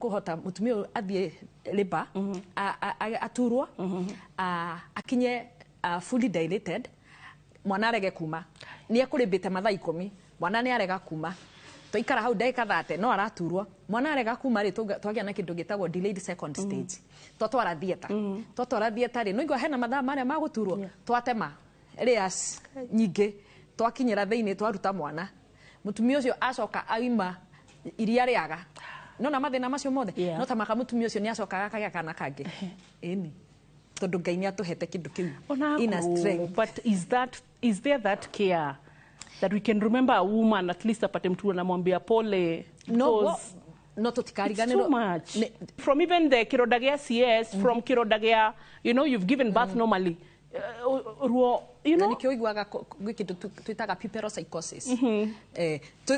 kuhota mutumia athie labor aturwo akinye fully dilated mwana arege kuma ni akuribite mathaa 10 mwana ni arega kuma toikara hau ndeka 30 no araturwo mwana arega kuma ri twagia na kindu gitagwo delayed second stage twatwara thieta ri no igwa hena mathaa maria maguturwo twatema areas nyingi twakinyira theini twaruta mwana mutumia ucio acoka aima iria riaga no na mathina macio mothe no tamaka mutumia ucio ni acokaga akagea kana kangi eni tondu Ngai ni atuhete kindu kiu ina strength. But is there that care that we can remember a woman at least apate mtu anamwambia pole? No tutikariganiro too much from even the kirodagia CS from kirodagia, you know, you've given birth normally, you know, nikio igwaga gwikindu twitaga puperopsychosis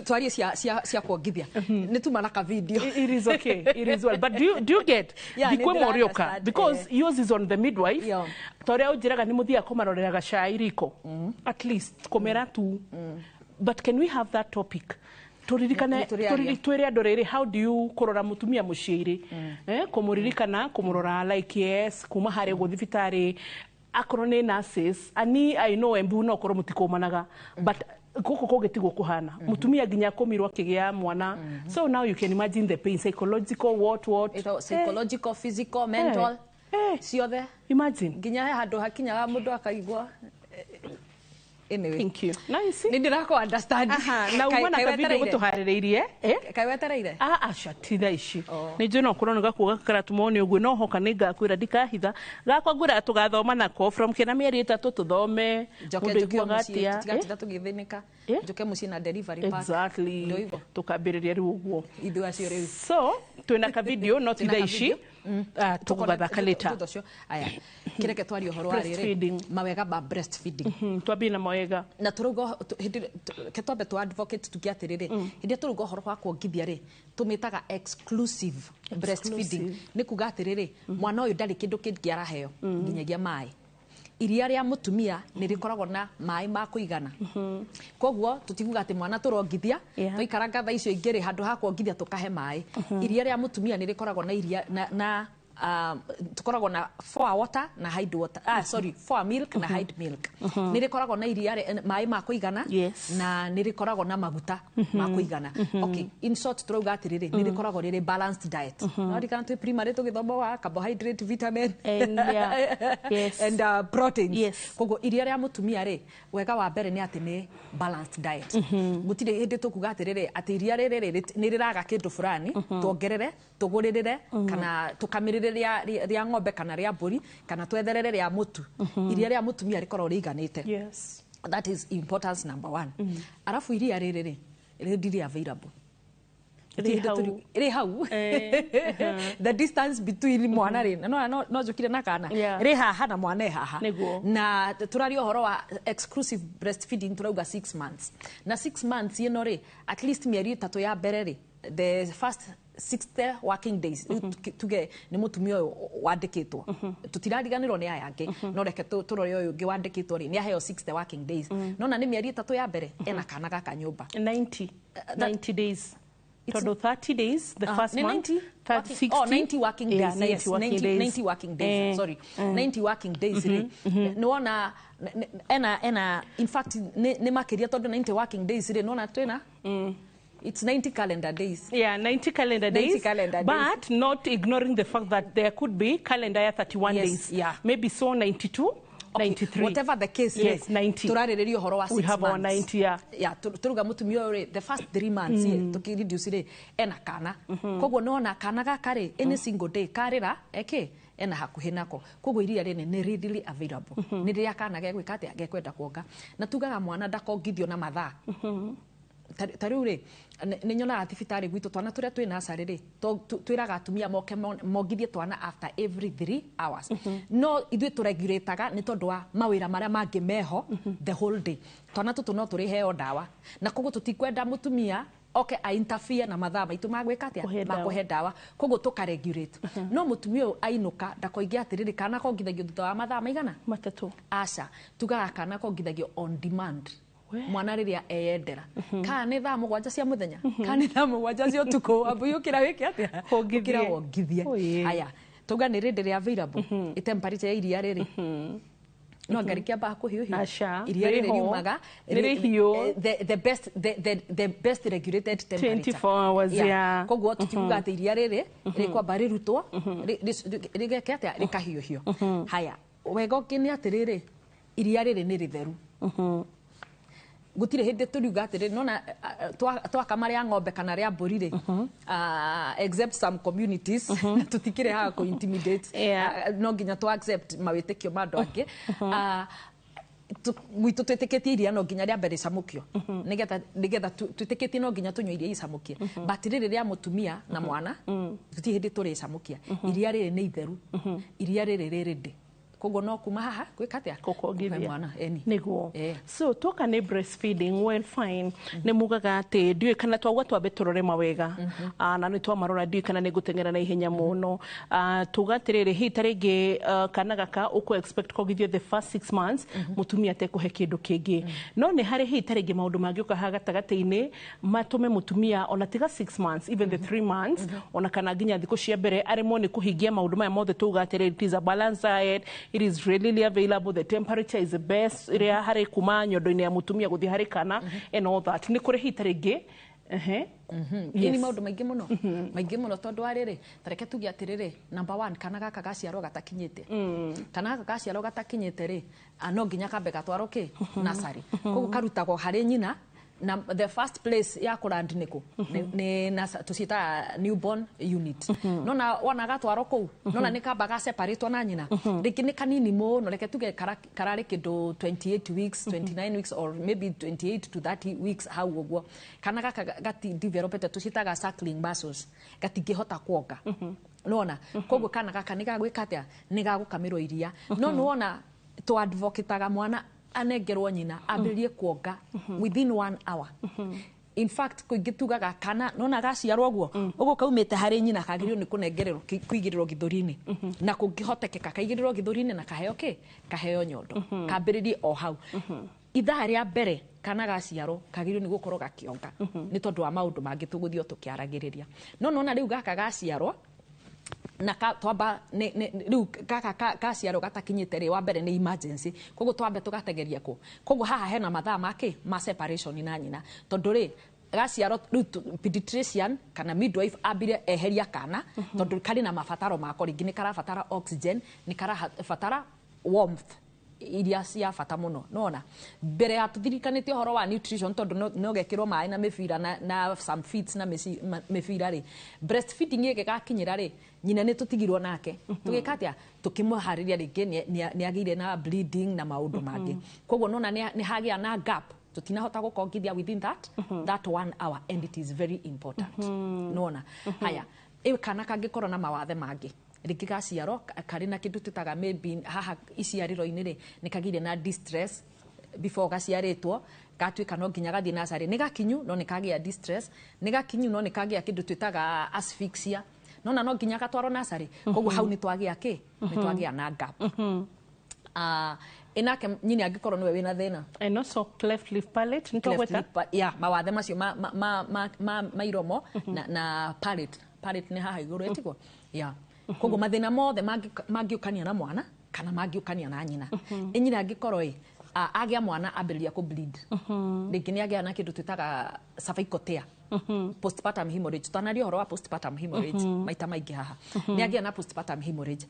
twari cia kuongithia nituma naka video. It is okay, it is well, but do you get bikwe morioka because yours is on the midwife toria ujiraga ni muthia komarorera gacairiko at least komera tu but can we have that topic turirikane twire andorere how do you korora mutumia muciiri kumuririkana kumurora like yes kuma hare guthibitari akorone nurses ani I know embu no koro mutikomanaga but koko kogetigwo kuhana mutumia ginya komirwa kigia mwana so now you can imagine the pain, psychological what psychological physical mental ciothe imagine ginya handu hakinyaga mundu akaigwa anyway. Thank you. Nice. Ni ndirako understand. Na umana ka video gutuharireirie kai wetereire shatitha ici ni njino kurona gakuga karatu moni uguo no hoka ni ngakwira ndikahitha gakwa ngwira tugathoma nako from kina mieri 3 tuthome mundu gatia tigatita tugithinika njoke muci na delivery pack exactly tukambiriria riu uguo ithu acio riu so twina ka video not itha ici tukugathaka later aya kireke twari uhoro wa riri mawega ba breastfeeding twabina mawega na turugo ketombe tu advocate tukiatiriri hindi turugo uhoro wa kuongithia ri tumitaga exclusive breastfeeding ni kuga atiriri mwana uyu ndari kindu kingi araheo nginyagia mai iria ria mutumia ni rikoragwo na mai ma kuigana koguo tutiguga ati mwana turongithia twikaranga tha icio ingiri handu ha kuongithia tukahe mai iria ria mutumia ni rikoragwo na iria na tukoragwo na 4 water na hide water 4 milk na hide milk ni rikoragwo na iria mai ma kuigana na ni rikoragwo na maguta ma kuigana okay in short turuga atiriri ni rikoragwo riri balanced diet no rikana tu primary tugithomba wa carbohydrate vitamin and protein kogo iria ria mutumia ri wega wa mbere ni ati ni balanced diet gutire hindi tukuga atiriri ati iria riri ni riraga kindu fulani tuongerere tuguririre kana tukamirire ria ng'ombe kana ria mburi kana twetherere ria mutu iria ria mutumia rikorwo riganite that is importance number 1 arafu iria riri readily available ri hau the distance between mwana ri no jukire na kana ri haha na mwana haha na turari uhoro wa exclusive breastfeeding turauga 6 months na 6 months ino ri at least mieri 3 ya mbere ri the first 60 working days tuge ni mutumia wandikitwo tutirariganirwo ni aya angi no reke turore uyu ungi wandikitwo ri ni aheo 60 working days no na ni mieri 3 ya mbere ena kana gaka nyumba 90 days total 30 days the first month 60 90 working days 90 working days sorry 90 working days no ona ena in fact ni makiria tondu 90 working days ri no na twina it's 90 calendar days. Yeah, 90 calendar days. But not ignoring the fact that there could be calendar 31 days. Yeah. Maybe so 92, 93. Whatever the case is. 90. Turarereri uhoro wa 6 months. We have our 90, yeah. Turuga mutumia ore the first 3 months tuki reduce re ena kana. Koguo no na kana gakare any single day karira ena hakuhi nako koguo iria rene ni readily available. Ni ria kana gegwika ati gekwenda kuonga na tugaga mwana ndakongithio na mathaa. Taruri ni nyona thibitari gwitu twana turia twi nursery ri twiraga atumia moke mongithie twana after every 3 hours no ithui turegulataga ni tondu wa mawira maria mangi meho the whole day twana tutu no turi heo dawa na koguo tutikwenda mutumia a interfere na mathaa maitu magwika atia makuhe dawa koguo tukaregulate no mutumia ainuka ndakoigia atiriri kana kongithagio thutha wa mathaa maigana 3 aca tugaga kana kongithagio on demand mwana riria eyendera kana nĩ thaa mũgwanja cia mũthenya kana nĩ thaa mũgwanja cia ũtukũ ambuyũkĩra wĩke atĩa ũkĩra wongithie haya tuga nĩ readily available temperature ya iria rĩrĩ no ngarikia ba kuhiuhiu iria rĩrĩ riumaga the best regulated temperature 24 hours ya koguo tukiuga atĩ iria rĩrĩ rĩkwamba rĩrutwo rĩgeke atĩa rĩkahiũhio haya wega ũngĩ nĩ atĩrĩrĩ iria rĩrĩ nĩ rĩtheru gutire hindi turiuga atĩrĩrĩ nona twakama rĩa ng'ombe kana rĩa mbũri rĩ except some communities tutikire haga ku intimidate no nginya to accept mawĩtĩkio ma andũ angĩ gwitũ twĩtĩkĩtie iria no nginya rĩa mbere icamũkio nĩgetha twĩtĩkĩtie no nginya tunyue iria icamũkie but rĩrĩ rĩa mũtumia na mwana tuti hindi tũrĩ icamũkia iria rĩrĩ nĩ itheru iria rĩrĩ rĩrĩ ndĩ kogo no kuma haha gwika atia kokogithia mwana niguo so toka ni breastfeeding well fine ni mugaga ati ndiwe kana twagwa twambe turore mawega na ni twamarora ndiwe kana ni gutengera na ihenya muno tugatirire hi taringi kana gaka uko expect kogithio the first 6 months mutumia te kuhe kindu kingi no ni hari hi taringi maundu mangiuka ha gatagati-ini matume mutumia ona tiga 6 months even the 3 months ona kana nginya thiku cia mbere arimo ni kuhingia maundu maya mothe tugatirire it is a balanced diet. It is readily available. The temperature is the best. Iria hari kuma nyondo-ini ya mutumia guthi hari kana and all that. Ni kuri hitaringi ini maundu maingi muno tondu ariri tareke tugi atiriri number 1 kana gaka gaciarwo gatakinyite kana gaka gaciarwo gatakinyite ri no nginya kambe gatwaro ki nasari koguo karutagwo hari nyina na the first place ya kurandi niko ni tusita newborn unit nona wana gatwaro ku nona ni kamba ga separate na nyina riki ni kanini muno reke tuge karari kindu 28 weeks 29 weeks or maybe 28 to 30 weeks how uguo kana gaka gati developed tusita ga suckling muscles gatingihota kuonga nona koguo kana gaka ni gagwika atia ni gagukamirwo iria no nona to advocate mwana anengerwo nyina ambirie kuonga within 1 hour in fact kuingitugaga kana nona gaciarwo guo ugo kaumite hari nyina kagirio ni kunengererwo kuigirirwo githuri-ini na kungihotekeka kaigiriro githuri-ini na kaheo nyondo kambiririe o hau ithaa rĩa mbere kana gaciarwo kagirio ni gukorwo gakionga ni tondu wa maundu mangi tuguthio tukiaragiriria no nona riu gaka gaciarwo na twamba riu kaka gaciarwo gatakinyite ri wa mbere ni emergency koguo twambe tugategeria ku koguo haha hena mathaa make ma separation na nyina tondu ri gaciarwo riu pediatrician kana midwife ambire eheria kana tondu kari na mabataro mako ringi ni karabatara oxygen ni karabatara warmth iria cia bata muno nona mbere ya tuthirikanite horo wa nutrition tondu no gekirwo mai na mefira na some feeds na mefira ri breastfeeding ige gakinyira ri nyina ni tutigirwo nake tugikatia tukimuhariria ringi ni agire na bleeding na maundu mangi koguo nona ni hagia na gap tutinahota gukongithia within that 1 hour and it is very important nona haya kana kangikorwo na mawathe mangi ringi gaciarwo kari na kindu tutaga maybe haha iciariro-ini ri nikagire na distress before gaciaritwo gatuika no nginya gathie nasari ni gakinyu no nikagia distress ni gakinyu no nikagia kindu tutaga asphyxia no nginya gatwaro nasari koguo hau ni twagia ni twagia na gap inake nyini angikorwo niwe wina thina and also cleft lip palate nitogweta mawathe macio ma iromo na palate ni haha iguru etigwo koguo mathina mothe mangiukania na mwana kana mangiukania na nyina nyina angikorwo agia mwana ambiriria ku bleed ringi ni agia na kindu twitaga cervical tear postpartum hemorrhage twanario horo wa postpartum hemorrhage maita maingi haha ni agia na postpartum hemorrhage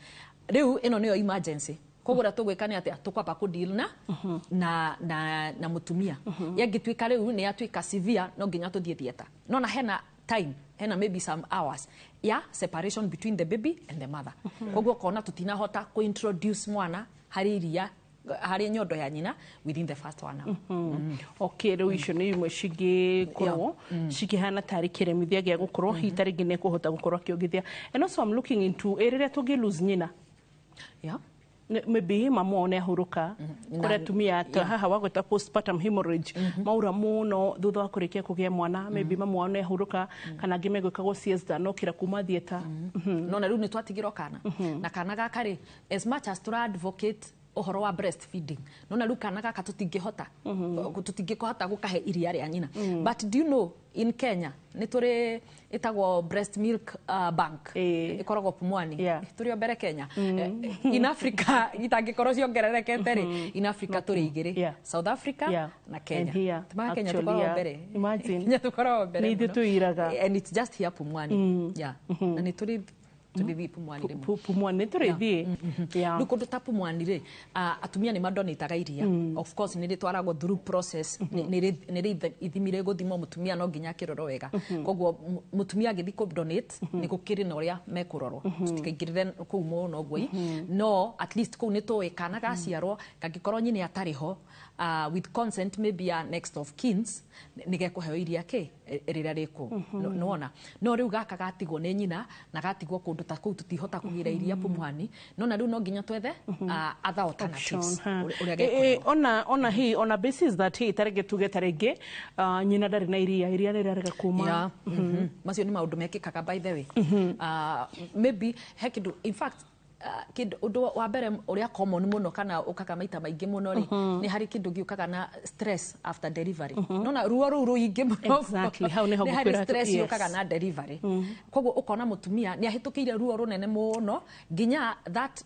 riu ino niyo emergency koguo tugwikania atia tukwamba ku deal na mutumia yangituika riu ni atuika severe no nginya tuthie theater nona hena time hena maybe some hours separation between the baby and the mother koguo kona tutinahota ku introduce mwana hari iria hari nyondo ya nyina within the first 1 hour okay riu icio ni imwe cingikorwo cikihana tari kiremithia gia gukorwo hitaringi ne kuhota gukorwo akiongithia and also I'm looking into area tungi lose nyina maybe mama one ahuruka kore tumia haha wagweta postpartum hemorrhage maura muno thutha wa kurikia kugia mwana maybe mama one ahuruka kana ngimegwikagwo siesta no kira kuma thieta no na riu ni twatigirwo kana na kana gaka ri as much as tura advocate ohoro wa breastfeeding nona riu kana gaka tutingihota gukahe iria ria nyina but do you know in Kenya ni turi itagwo breast milk bank ikoragwo Pumwani turi mbere Kenya in Africa itangikorwo ciongererekete ri in Africa turi igiri South Africa na Kenya tuma Kenya tukorwo mbere imagine tukorwo mbere ni tuiraga and it's just here Pumwani na ni turi tulivi Pumwani Pumwani turithi nuko ta Pumwani ri atumia ni madonitaga iria of course ni ritwaragwo through process ni ithimire guthimo mutumia no nginya kiroro wega koguo mutumia agithi ku donate ni gukiri na uria mekurorwo tutikaingirire ku muno gwi no at least ku ni tuwe kana gaciarwo kagikorwo nyine atariho with consent maybe next of kins nige kuheo iria ke rira riku nona no riu gaka gatigwo ni nyina na gatigwo kundu ta kuu tutihota kugira iria Pumwani nona riu no nginya twethe other alternatives on a basis that he tarege tugetarege nyina ndari na iria rega kuma macio ni maundu mekikaga by the way maybe hekidu in fact kindu wa mbere uria common muno kana ukaka maita maingi muno ri ni hari kindu giukaga na stress after delivery nona ruo ruingi muno exactly how ni hogukwira stress yukaga na delivery koguo ukona mutumia ni ahitukire ruo runene muno ginya that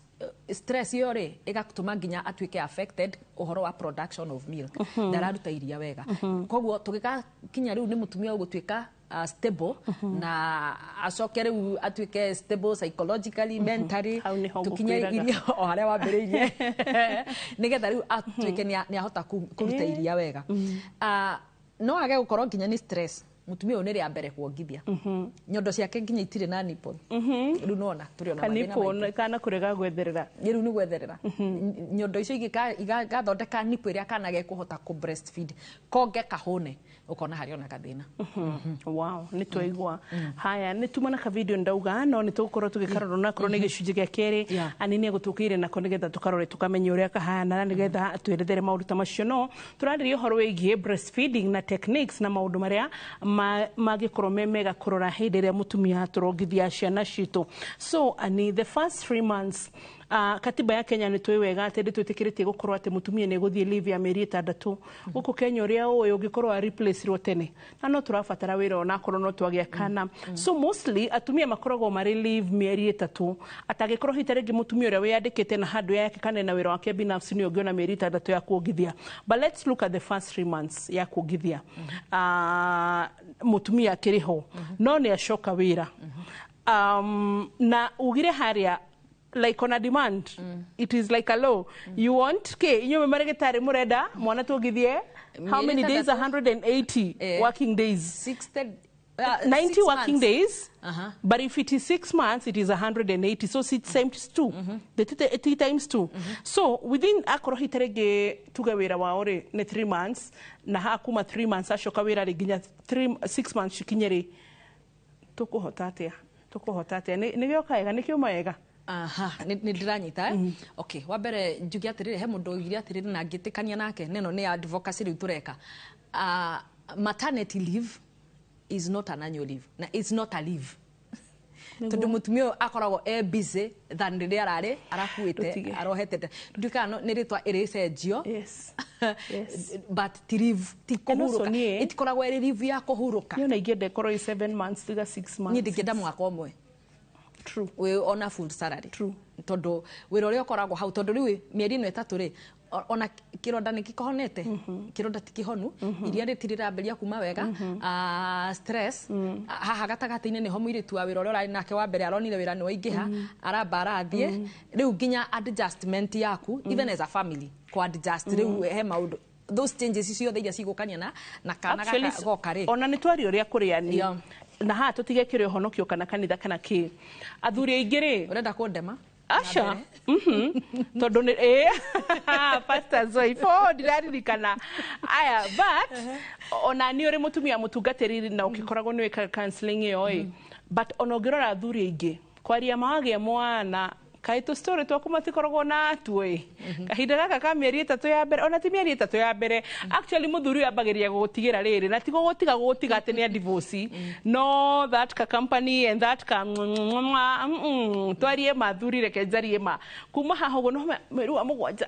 stress yore igakutuma ginya atwike affected uhoro wa production of milk dararuta iria wega koguo tugika kinya riu ni mutumia ugutwika stable na acokere atwike stable psychologically mentally tukinye iria o haria wambiririe nigetha riu atwike ni ahota kuruta iria wega no age gukorwo ginya ni stress mutumia une ria mbere kuongithia nyondo ciake nginya itire na nipple riu nona turi ona nipple kana kurega gwetherera riu ni gwetherera nyondo icio igathondeka nipple ria kana ge kuhota ku breastfeed konge kahune ukona hari ona gathina wow ni twaigwa haya ni tumana ka video ndauga no ni tugukorwo tugikarora na korwo ni gicunje gia keri anini gutukire na konegetha tukarore tukamenye uria kahana nigetha twerethere maundu ta macio no turaririe horo wigie breastfeeding na techniques na maundu maria magikorwo mega kurora hindi ria mutumia turongithia ciana citu so ani the first 3 months katiba ya Kenya ni twi wega ati twitikiretie gukorwo ati mutumia ni guthie leave ya mieri 6 guku Kenya uria uyu ungikorwo a replace ro tene na no turafatara wira ona korwo no twagia kana so mostly atumia makoragwo mari leave mieri 3 atagikorwo hitaregi mutumia uria wiyandikite na handu yake kana na wira wake binafsi ni ungiona mieri 6 ya kuongithia but let's look at the first 3 months ya kuongithia mutumia kiriho no ni acoka wira na ugire haria like on a demand it is like a law you want ke inyo maregetari mureda mwana tugithie how many days 180 working days 90 working days but if it is 6 months it is 180 so it's times 2 the times 2 so within akoro hitarege tugawira waore ne 3 months na hakuma 3 months ashoka wira riginya 6 months shikinyeri tukuhota atia ni giokaega ni kiuma wega ni ndiranyita okay wa mbere njugi atirire he mundu igiri atirire na ngitikania nake neno ni advocacy riu tureka maternity leave is not an annual leave na it's not a leave tondu mutumia akoragwo busy than riria arari arakuite arohetete ndikano ni ritwa iricenjio yes but leave ti kuhuruka itikoragwo iri leave ya kuhuruka ni na ingende korwo 7 months tiga 6 months ni ndingenda mwaka omwe true we on a full salary true tondu wira uria ukoragwo hau tondu riu mieri ino 3 ri ona kironda nikikohonete kironda tikihonu iria ritirirambia kuma wega stress haha gatagati-ini niho muiritu wa wira uria urari nake wa mbere aronire wira ni waingiha arambara athie riu nginya adjustment yaku even as a family ko adjust riu he maundu those changes icio iria cigukania na kana goka ri ona ni twari uria kuriani na ha tutige kire honokio kana kanitha kana ki athuri aingire urenda kundema asha tondu ni pastor Zoifo ndiraririkana aya but ona ni uri mutumia mutungatiri na ukikoragwo ni weka counseling yo but ona ngirora athuri aingi kwaria mawagia mwana kaito story twaku matikoragwo na tuĩ kahinda gaka ka mĩeri 3 ya mbere ona ti mĩeri 3 ya mbere actually mũthuri ambageria gũtigĩra rĩrĩ na tigo gũtiga atĩ nĩ divorce no that ka company and that ka twarie mathuri reke njarie ma kuma haha ũguo no mweri wa 7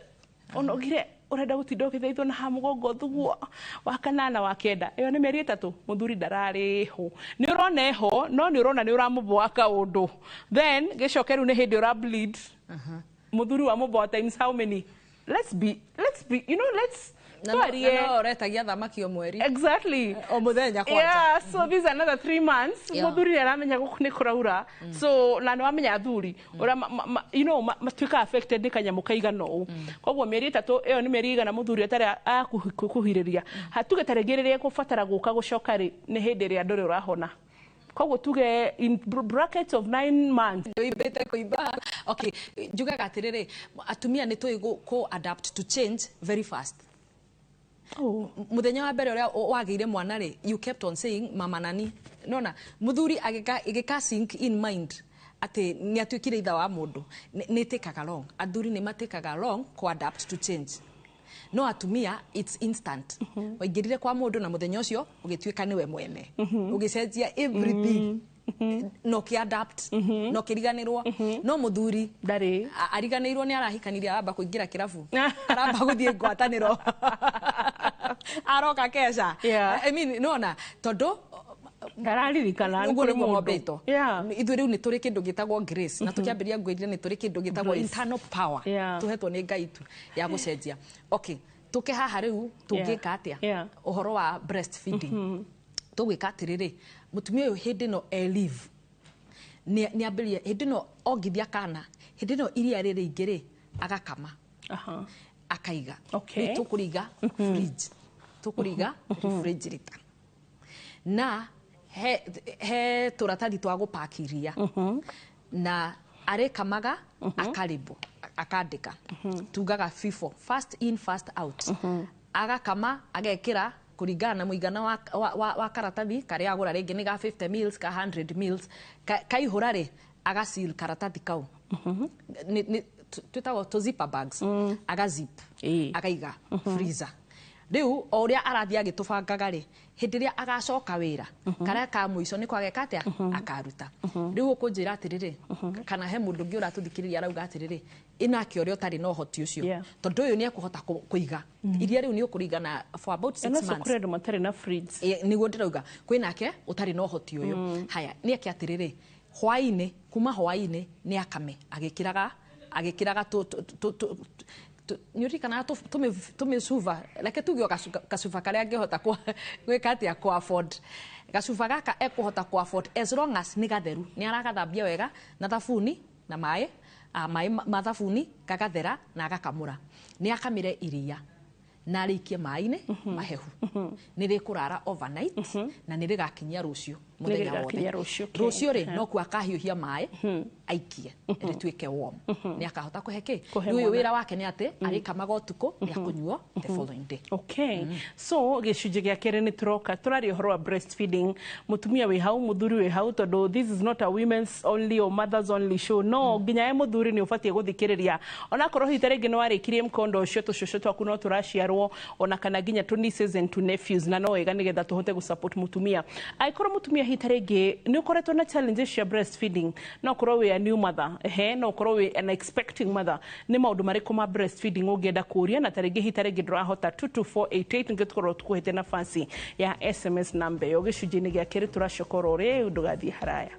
onogire urenda gutinda ukithaithwo na ha mugongo thuguo wa 8 wa 9 iyo ni mĩeri 3 muthuri ndarari ho ni urona ho no ni urona ni uramuboa kaundu then gicokeru ni hindi ura bleed muthuri wa muboa times how many let's be you know let's no retagia thamaki o mweri exactly o muthenya kwanja yeah so this another 3 months muthuri aramenya guku ni kuraura so na ni wamenya thuri ura you know matuika affected ni kanyamu kaigana u koguo mĩeri 3 iyo ni mĩeri igana muthuri atari akuhiriria hatuge taregereria kubatara guka gucoka ri ni hindi ria nduri urahona koguo tuge in brackets of 9 months ibete kuiba okay juga gatirire atumia ni tui go adapt to change very fast. Muthenya wa mbere uria wageire mwana ri you kept on saying mama nani nona muthuri agika sink in mind ati ni atuikire itha wa mundu ni tekaga long athuri ni matekaga long ko adapt to change no atumia it's instant waingirire kwa mundu na muthenya ucio ugituika niwe mwene ugicenjia everything no ki adapt no kiriganirwo no muthuri ndari ariganirwo ni arahikaniria aba kuingira kirabu aramba guthie ngwataniro aroka kesha I mean nona todo ndararikana ngore mwobeto ithu riu ni turi kindu gitagwo grace na tukiambiria ngwirire ni turi kindu gitagwo internal power tuhetwo ni ngai tu ya gucenjia okay tuke haha riu tungika atia uhoro wa breastfeeding tugwika atiriri mutumia uyu hindi no live ni ambirie hindi no ongithia kana hindi no iria riri ingiri agakama akaiga tukuriga fridge tukuriga refrigerator na he turatathi twa gupakiria na arekamaga akaribo akandika tugaga FIFO first in first out agakama agekira kuringana na muigana wa karatathi karia agura ringi ni ga 50 mils ka 100 mils kaihura ri agasil karatathi kau ni twitago to zipper bags agazip agaiga freezer riu oria arathia gitubangaga ri hindiria agacoka wira karia ka muico ni kwageka atia akaruta riu ukunjira atiriri kana he mundu ngi uratuthikiriria arauga atiriri inake oria utari no hoti ucio tondu uyu ni ekuhota kuiga iria riu ni ukuringana for about 6 months no kuredo matari na fridge niguo ndirauga kwinake utari no hoti uyu haya ni eke atiriri hwaini kuma hwaini ni akame agikiraga nyurikana tumesuva like tugio kasuva karia angehota gwika atia ku afford gasuva gaka ekuhota ku afford as long as ni gatheru ni aragathambia wega na thabuni na mai mathabuni kagathera na agakamura ni akamire iria na rikie mai-ini mahehu ni rikurara overnight na ni rigakinyia rucio muthenya wothe rucio ri no ku akahiuhia mai aikie rituike warm ni akahota kuheke uyu wira wake ni ate arikamaga utuku ni akunyuo the following day so gicunje gia kere ni turoka turari horo breastfeeding mutumia we hau muthuri we hau todo this is not a women's only or mothers only show no ginya muthuri ni ufatie guthikiriria ona korwo hitare ngino warikirie mkondo ucio tucocyo twaku no turaciarwo ona kana ginya to nieces and to nephews na no wega nigetha tuhote gusupport mutumia aikoro mutumia hitare ngi ni ukoretwo na challenges cia breastfeeding no korwo we a new mother no korwo we an expecting mother ni maundu mariku ma breastfeeding ungienda kuria na taringi hitare ngi ndurahota 22488 ngitkorwo tukuhete nafasi ya SMS number yo gicunjini gia keri turacokora uri ndugathie haraya.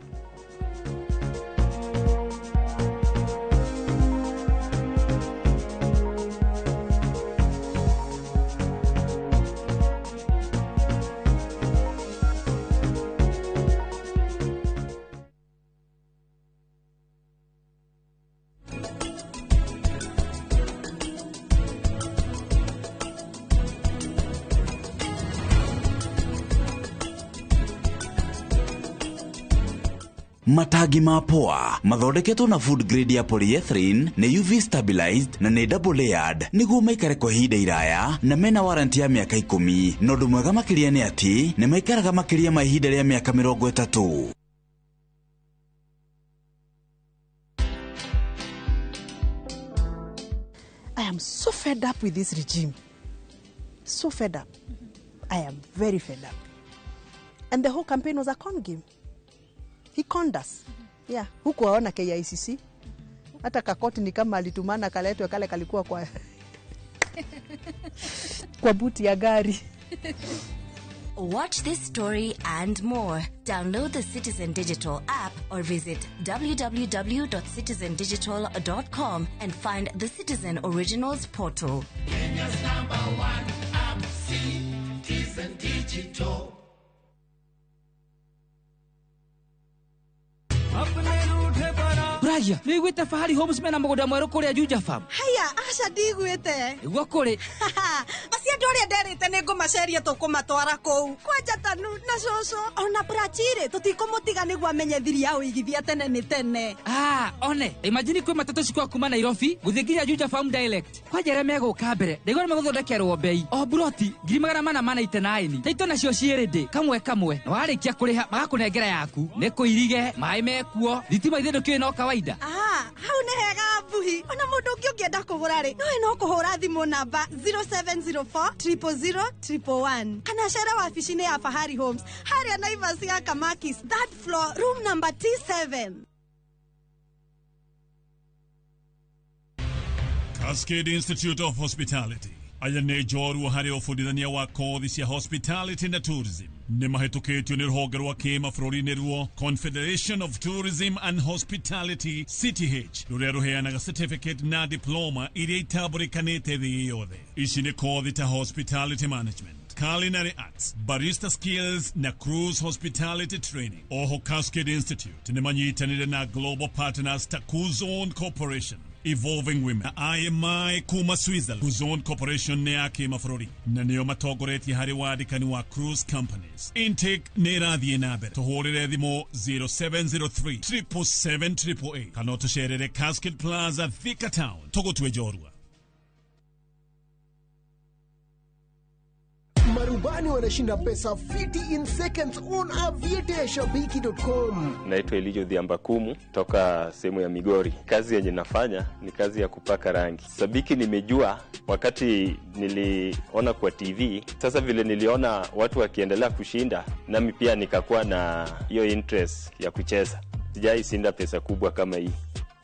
Matagi mapoa mathondeketwo na food grade ya polyethylene na UV stabilized na ni double layered niguo maikare kwa ihinda iraya na mena warranty ya miaka 10 no ndu mwega makiria ni ati ni maikaraga makiria ma ihinda ria miaka 30. I am so fed up with this regime. So fed up. I am very fed up. And the whole campaign was a con game. He conned us. Yeah. Huku waona KICC. Hata kakoti ni kama alitumana kaletwe kale kalikuwa kwa kwa buti ya gari. Watch this story and more. Download the Citizen Digital app or visit www.citizendigital.com and find the Citizen Originals portal. Kenya's #1 app, Citizen Digital. Braja, ni gwite Fahari Homes mena mugoda mweru kuria Juja Farm. Haya, aca ndigwite. Igwa kuri. Acia ndoria nderite ni ngumaceria tukumatwara kou. Kwanja tanu na coco. Ona brachire tutikumutiga niguo amenye thiri ya uigithia tene ni tene. One. Imagine kwi matatu cikwa kuma Nairobi guthie nginya Juja Farm direct. Kwanja re meguka mbere. Ndigwa ni meguthodekerwo bei. O broti 489. Taito nacio cierede kamwe. Na warikia kuriha magakunengera yaku. Ni kuirige, mai mekuo. Thitima ithindu kwi no kawaida. Hau ni hega buhi. Ona mundu ungi ungienda kugura ri. No kuhura thimu namba 0704 000 111. Kana cera wabici-inĩ ya Fahari Homes. Haria Naivas ya Kamakis, third floor, room number T7. Cascade Institute of Hospitality. Aya nĩ njorua harĩ ũbundithania wa kothi cia hospitality na tourism. Nĩ mahĩtũkĩtio nĩ rũhonge rwa kĩmabũrũri-inĩ ruo Confederation of Tourism and Hospitality CTH, rũrĩa rũheanaga certificate na diploma iria itambũrĩkanĩte thĩ yothe. Ici nĩ kothi ta hospitality management, culinary arts, barista skills na cruise hospitality training. Oho Cascade Institute nĩ manyitanĩire na global partners ta Kuzone Corporation, Evolving Women, IMI kuma Switzerland. Kuzone Corporation nĩ ya kĩmabũrũri na nĩo matongoretie harĩ wandĩkani wa cruise companies. Intake nĩ ĩrathiĩ na mbere. Tũhũrĩre thimũ 0703 777 kana tũcerere Cascade Plaza Thika Town, tũgũtue njorua. Marubani wanashinda pesa 50 in seconds on aviateshabiki.com. Naitwa Elijo Dhiambakumu toka sehemu ya Migori. Kazi yenye nafanya ni kazi ya kupaka rangi. Sabiki nimejua wakati niliona kwa TV. Sasa vile niliona watu wakiendelea kushinda, nami pia nikakuwa na hiyo interest ya kucheza. Sijai shinda pesa kubwa kama hii.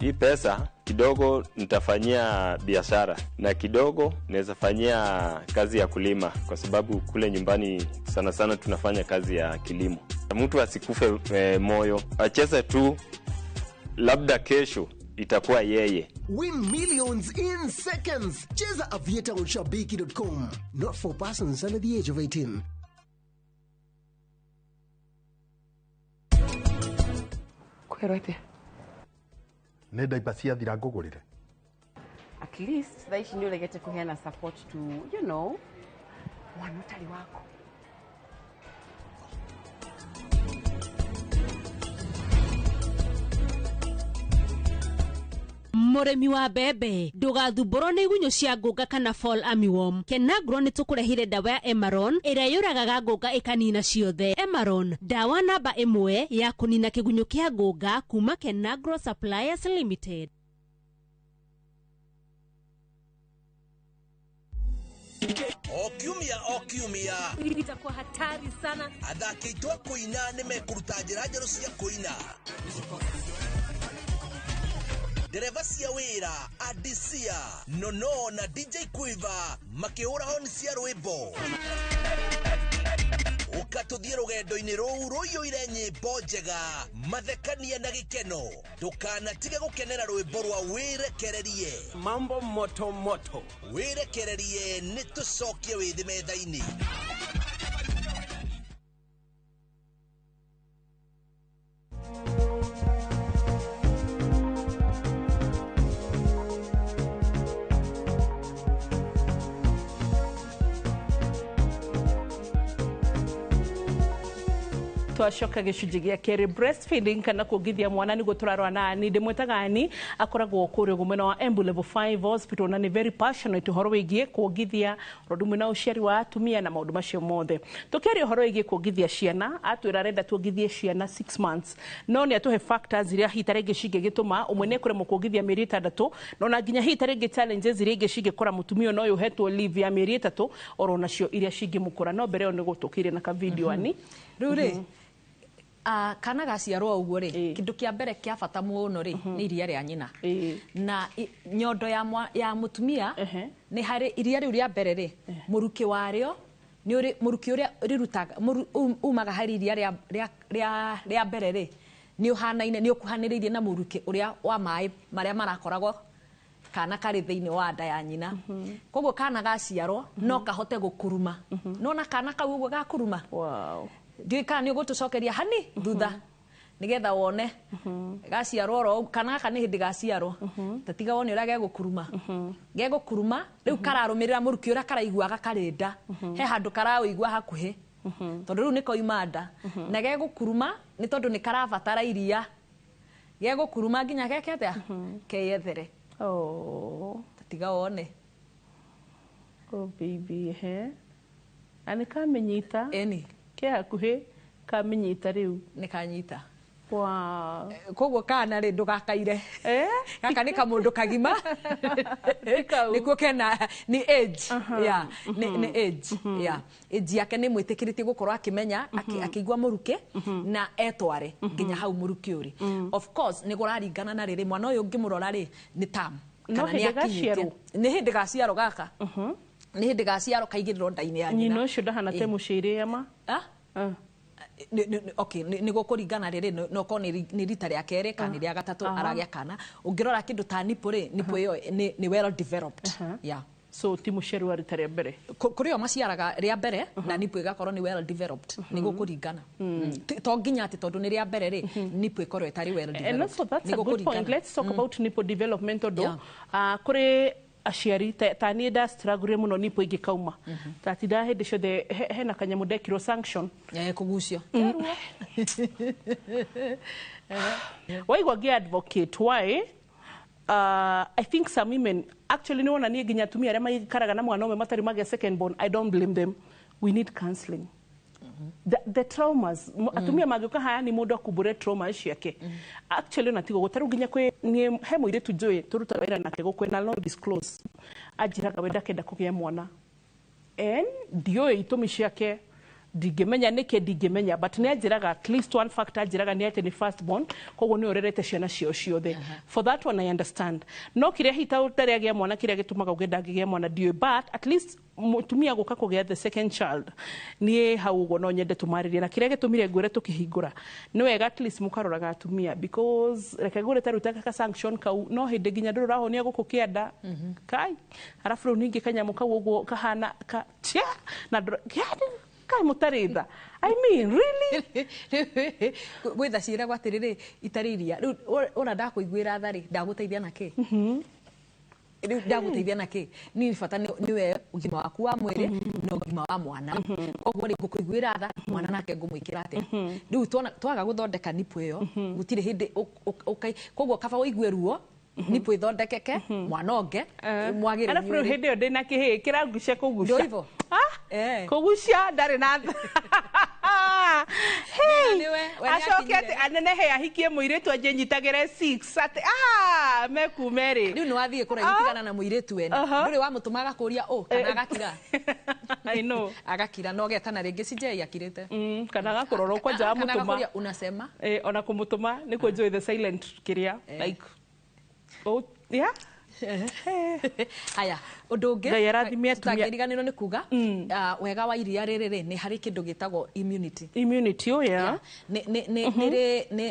Hii pesa kidogo nitafanyia biashara na kidogo naweza fanyia kazi ya kulima, kwa sababu kule nyumbani sana sana tunafanya kazi ya kilimo. Mtu asikufe moyo, acheze tu, labda kesho itakuwa yeye. Win millions in seconds. Cheza aviateshabiki.com. Not for persons under the age of 18. Kwerote. Nenda ipasia thira ngugurire. At least that ndio legete kuheana support to, you know, wanutali wako. Muremi wa bebe ndugathumbũrwo nĩ igunyũ cia ngũnga kana fall armyworm. Kenagro nĩ tũkũrehire dawa ya Emaron ĩrĩa yũragaga ngũnga ĩkanina ciothe. Emaron, dawa namba 1 ya kũnina kĩgunyũ kĩa ngũnga kuma Kenagro Suppliers Limited. Okiumia itakuwa hatari sana. Athaki aitũ a kũina nĩ mekũruta njĩra njerũ cia kũina. Dereva cia wĩra, Adisia, Nono na DJ Quiver makĩhũra honi cia rwĩmbo. Ũkatũthiĩ rũgendo-inĩ rũu rũiyũire nyĩmbo njega, mathekania na gĩkeno. Ndũkanatige gũkenera rwĩmbo rwa Wĩrekererie. Mambo moto moto. Wĩrekererie nĩ tũcokie wĩthĩ metha-inĩ. twacoka gicunji gia keri breastfeeding kana kugithia mwana ni guturarwa nani ndimwetaga ni akoragwo kurio gumena wa Embu level 5 hospital na ni very passionate horo wigie kugithia rodumwe na uciari wa atumia na maundu macio mothe tukeri horo wigie kugithia ciana atwira renda tugithie ciana 6 months no ni atuhe factors iria hitare gicige gituma umwe ne kuremo kugithia mieri 6 no na nginya hitare ge challenges iria gicige kora mutumio no yuhetwo leave ya mieri 3 oro nacio iria cingi mukura no mbere ni gutukire na ka video ani ruri kana gaciarwo uguo ri kindu kia mbere kia bata muno ri ni iria ria nyina na nyondo ya mutumia ni hari iria riu ria mbere ri muruki wario ni uri muruki uria rirutaga umaga hari iria ria mbere ri ni uhanaine ni ukuhaniririe na muruki uria wa mai maria marakoragwo kana kari thiini wa nda ya nyina koguo kana gaciarwo no kahote gukuruma no na kana kau uguo gakuruma wow ndika ni gutucokeria hani thutha nigetha wone gaciarwo ro kana kana hindi gaciarwo tatiga wone ura gegukuruma riu kararumirira muruki ura karaiguaga karinda he handu karaigua hakuhi tondu riu niko imanda na gegukuruma ni tondu ni karabatara iria gegukuruma nginya geke atia keyethere tatiga wone baby ani kamenyita eni ke hakuhi kamenyita riu ni kanyita wow koguo kana ri ndugakaire gaka ni kamundu kagima nikuo kena ni age yeah ni age yeah age yake ni mwitikiritie gukorwo akimenya akigwa muruke na etware nginya hau muruki uri of course ni guraringana na riri mwana uyu ngimurora ri ni tam kana ni akinyite ni hindi gaciaro gaka ni hindi gaciaro kaigiriro ndaini ya nyina nyino ucio ndahana te muciri ama okay ni gukuringana riri no ko ni rita ria kere kana ria gatatu aragia kana ungirora kindu ta nipo ri nipo iyo ni well developed yeah so ti muciri wa rita ria mbere kuri o maciaraga ria mbere na nipo igakorwo ni well developed ni gukuringana to nginya ati tondu ni ria mbere ri nipo ikorwo itari well developed and also that's a good point let's talk about nipple development odo kuri aciari ta ni da struggle muno nipo ingikauma tatida hindi ciothe hena kanyamu dekiro sanction kugucio waigwa gi advocate why I think some women actually no na ni nginya tumia aria magikaraga na mwana umwe matari mage second born I don't blame them we need counseling the traumas atumia magioka haya ni mundu akubure trauma ciake actually natigo gutaru nginya kwe ni he muire tujue turuta wera nake gukwena no disclose ajiraga wenda kenda kugia mwana and dio itumi ciake digimenya nike digimenya but ni ajiraga at least one factor ajiraga ni ate ni first born koguo ni orerete ciana cio ciothe for that one I understand no kiria hita utare gia mwana kiria gitumaga ugenda ngigia mwana dio but at least mutumia guka kugia the second child ni hau ugo no nyende tumaririe na kiria gitumire ngwire tukihingura ni wega at least mukaroraga atumia because reke ngure tarutaka ka sanction kau no hindi nginya ndururaho ni gukukienda kai arafu ru ningi kanyamu kau ugo kahana ka tia na kai mutaritha I mean really gwitha cira gwatiriri itariria riu ona ndakuiguira thari ndaguteithia nake riu ndaguteithia nake ni bata ni we ugima waku wa mwiri no ugima wa mwana koguo ri ngukuiguira tha mwana nake ngumwikira ate riu twaga guthondeka nipo iyo gutire hindi koguo kaba uigue ruo nipo ithondekeke mwana onge mwagire ni arafu hindi yo ndina kihi kiragucia kugucia ndio hivyo kugucia ndari na acokete anenehe ahikie muiritu anjenyitagire 6 ati mekumeri riu ni wathie kuraitigana na muiritu wene nduri wa mutumaga kuria kana agakira I know agakira no getana ringi cinje yakirite kana gakurorwo kwa ja mutuma kana kuria unasema ona kumutuma ni ku enjoy the silent kiria like yeah aya udungi ndayarathimia tugiriganirwo ni kuga wega wa iria riri ni hari kindu gitagwo immunity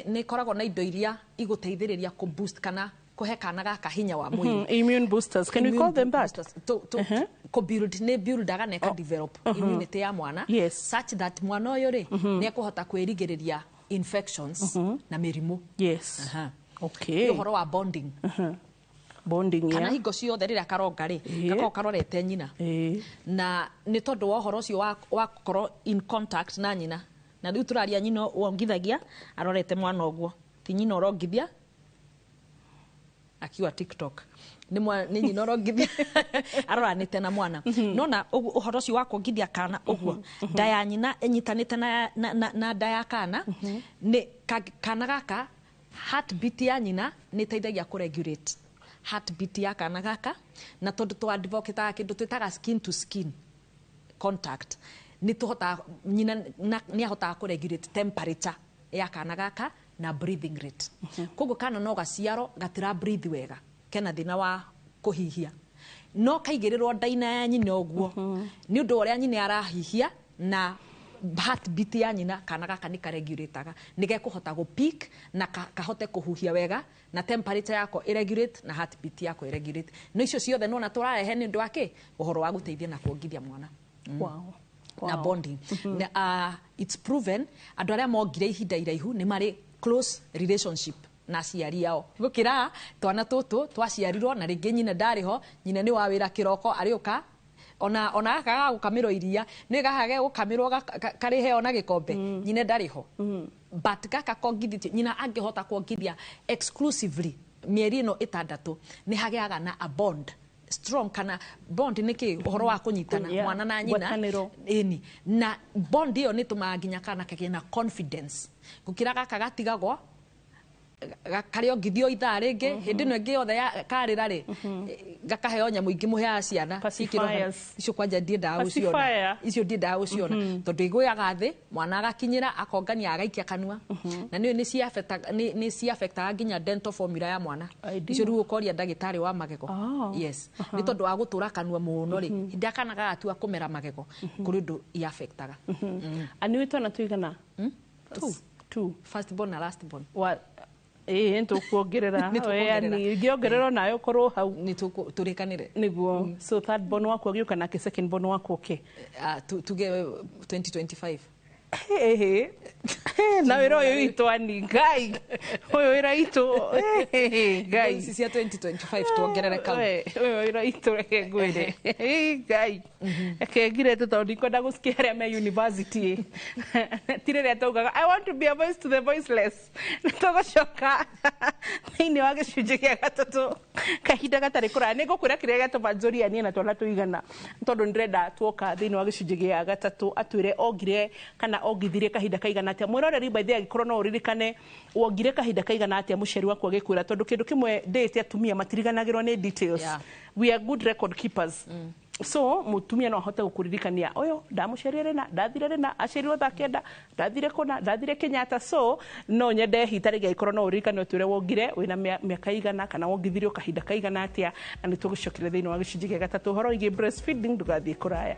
ni koragwo na indo iria iguteithiriria ku boost kana kuhe kana gaka hinya wa mwili immune boosters can we call them that ko buildaga na develop immunity ya mwana such that mwana uyu ri ni ekuhota kwirigiriria infections na mirimu okay uhoro wa bonding kana hingo ciothe rĩrĩa karonga rĩ gakorwo karorete nyina na nĩ tondũ wa ũhoro ũcio wa gũkorwo in contact na nyina na riu turaria nyina wongithagia arorete mwana ogwo ti nyina orongithia akiwa TikTok ni nyina orongithia aroranite na mwana nona uhoro cio wa kuongithia kana ogwo nda ya nyina enyitanite na nda ya kana ni kana gaka heartbeat ya nyina ni teithagia ku regulate heartbeat ya kana gaka na tondu tu advocate kindu twitaga skin to skin contact ni tuhota nyina ni ahota ku regulate temperature ya kana gaka na breathing rate kogo kana no gaciaro gatira breathe wega kena thina wa kuhihia no kaigirirwo ndaina ya nyina ogwo ni undu uria nyina arahihia na heartbeat ya nyina kana gaka ni karegulataga nige kuhota go peak na kahote kuhuhia wega na temperature yako irregulate na heartbeat yako irregulate no icio ciothe no na turarehe ni ndu wake uhoro wa guteithia na kuongithia mwana wow na bonding it's proven andu aria mongire ihinda iraihu ni mari close relationship na ciari yao gukira twana tutu twaciarirwo na ringi nyina ndariho nyina ni wa wira kiroko ariuka ona akaga gukamiro iria ni gahage gukamirwo kari heo na gikombe nyina ndariho but kaka kongithitio nyina angihota kuongithia exclusively mieri no itandatu ni hageaga na a bond strong kana bond niki uhoro wa kunyitana mwana na nyina eni na bond iyo ni tumanginya kana kagena confidence gukira gaka gatigagwo kario ngithio ithaa ringi hindi no ngi yothe karira ri gakaheo nyamu ingi muhea ciana icio kwanja ndiendaga guciona icio ndiendaga guciona tondu iguyaga thi mwana agakinyira akongania agaikia kanua na ni ci affectaga nginya dental formula ya mwana icio riu ukoria ndagitari wa magego yes ni tondu wa gutura kanua muno ri hindi akana gagatua kumera magego kuri ndu i affectaga ani witona tuigana two first born na last born ento kuongerera yani giongerero nayo korwo hau ni turikanire niguo so third born wako giuka na second born wako tuge 2025 na wero yo itwani ngai oyo ira ito ngai sisi ya 2025 tuongerere kau oyo ira ito reke gwire ngai akegire to tondu kwenda gusikia me university tirere taugaga I want to be a voice to the voiceless togocoka ni wage cunje kia gatatu kahinda gatari kura ni gukwira kiria gatuma nzoria ni na twana tuigana tondu ndirenda tuoka thini wage cunje kia gatatu atwire ogire kana ogithire kahinda kaigana atia mwiroreri by the gikorwo no uririkane wongire kahinda kaigana atia muceri wako agikwira tondu kindu kimwe date atumia matiriganagirwo ni details we are good record keepers so mutumia no ahote gukuririkania oyo ndamucerire na ndathire na acirirwo thakenda ndathire kuna ndathire Kenyatta so no nyende hitari gikorwo no uririkane utwire wongire wina miaka igana kana wongithirio kahinda kaigana atia na nitugucokire thini wa gicunji gia gatatu horo igi breastfeeding ndugathie kuraya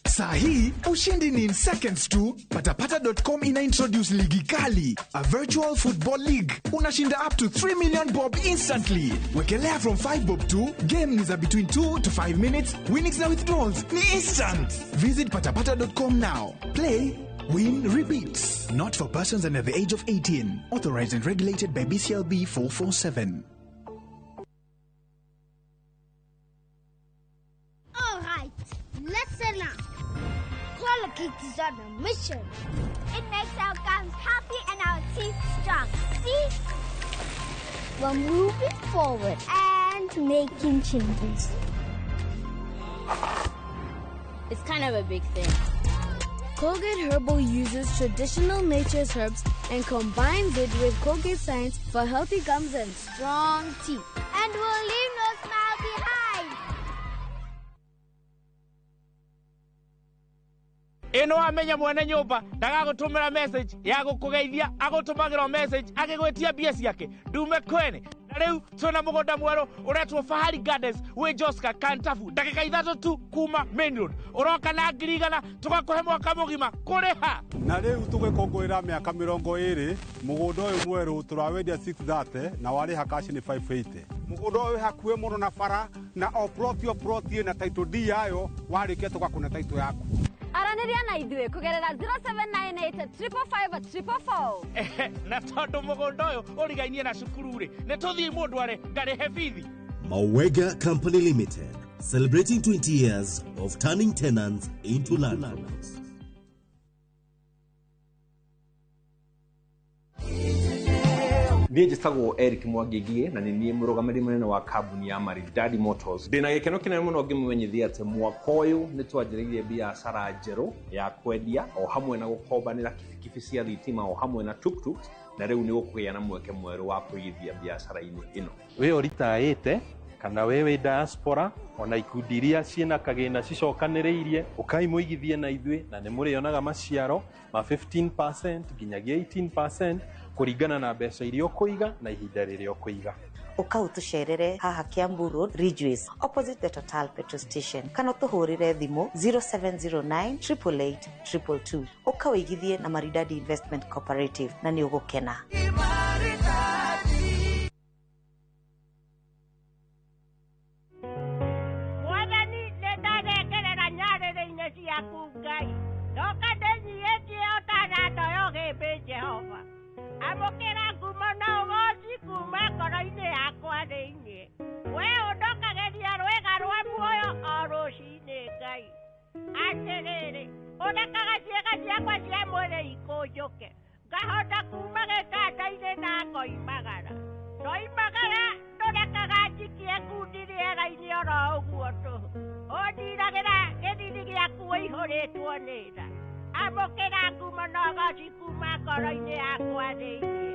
Sahi, ushindi ni in seconds tu. Patapata.com ina introduce ligi kali, a virtual football league. Unashinda up to 3 million bob instantly. Wekelea from 5 bob to game ni za between 2 to 5 minutes. Winnings na withdrawals ni instant. Visit patapata.com now. Play, win, repeat. Not for persons under the age of 18. Authorized and regulated by BCLB 447. All right, listen up. Cake is on a mission. It makes our gums healthy and our teeth strong. See? We're moving forward and making changes. It's kind of a big thing. Colgate Herbal uses traditional nature's herbs and combines it with Colgate Science for healthy gums and strong teeth. And we'll leave no smile behind. ino amenya mwene nyumba ndagagutumira message ya gukugeithia agutumagirwo message agigwetia bia ciake ndume kwene na riu twina mugunda mweru uretwo Fahari Gardens wi Joska Kantafu ndagika 3 tu kuma main road uroka na ngirigana tugakuhe mwaka mugima kuriha na riu tugikongorera miaka 20 mugunda uyu mweru turawendia 630 na wariha cash ni 580 mugunda uyu hakuhe muno na bara na o plot na title D yayo warikia tugakuna title yaku Araniria na ithuĩ kũgerera 07985544. Na tondu mũgũnda ũyũ ũrigainie na cukuru-rĩ, nĩ tũthiĩ mũndware ngarĩhe bithi. Mawega Company Limited, celebrating 20 years of turning tenants into landlords. Niĩ njĩtagwo Eric Mwangigie na nĩ niĩ mũrũgamĩrĩri mũnene wa kambuni ya Maridadi Motors. Ndĩna gĩkeno kĩnene mũno ngĩmũmenyithia atĩ mwaka ũyũ nĩ twanjĩrĩirie biacara njerũ ya kwendia o hamwe na gũkombanĩra kibikibi cia thitima o hamwe na tuktuk, na rĩu nĩ gũkũgĩa na mweke mwerũ wa kũigithia biacara-inĩ ĩno. Wĩ ũritaĩte kana wĩ diaspora ona ikundi iria ciĩna kagĩna cicokanĩrĩirie ũkaimũigithie na ithuĩ na nĩ mũrĩonaga maciaro ma 15% nginyagia 18% kũringana na mbeca iria ũkũiga na ihinda rĩrĩa ũkũiga. Ũkaũtũcerere haha Kiambu Road, Ridgeways, opposite the Total Petrol Station. Kana ũtũhũrĩre thimũ 0709 888 222. Ũkawĩigithie na Maridadi Investment Cooperative na nĩ ũgũkena. Mwathani nĩ ndarekerera nyarĩrĩ-inĩ ciaku Ngai. Ndoka ndĩnyihĩtie ũtanando yogĩmbĩ Jehova. Amũkĩra ngumo na ũgooci kuma ngoro-inĩ yakwa thĩinĩ. Wee ũndokageria rwĩga rwa muoyo o rũcinĩ Ngai. Atĩrĩrĩ, ũrekaga ciĩga ciakwa cia mwĩrĩ ikũnjũke. Ngahota kuma gĩtanda-inĩ na ngoimagara. Ndoimagara ndũrekaga njikie ngundi rĩera-inĩ oro ũguo tũhũ. Ũndiragĩra gĩthithi gĩaku ũihũrĩtwo nĩ tha. Amũkĩra ngumo na ũgooci kuma ngoro-inĩ yakwa thĩinĩ.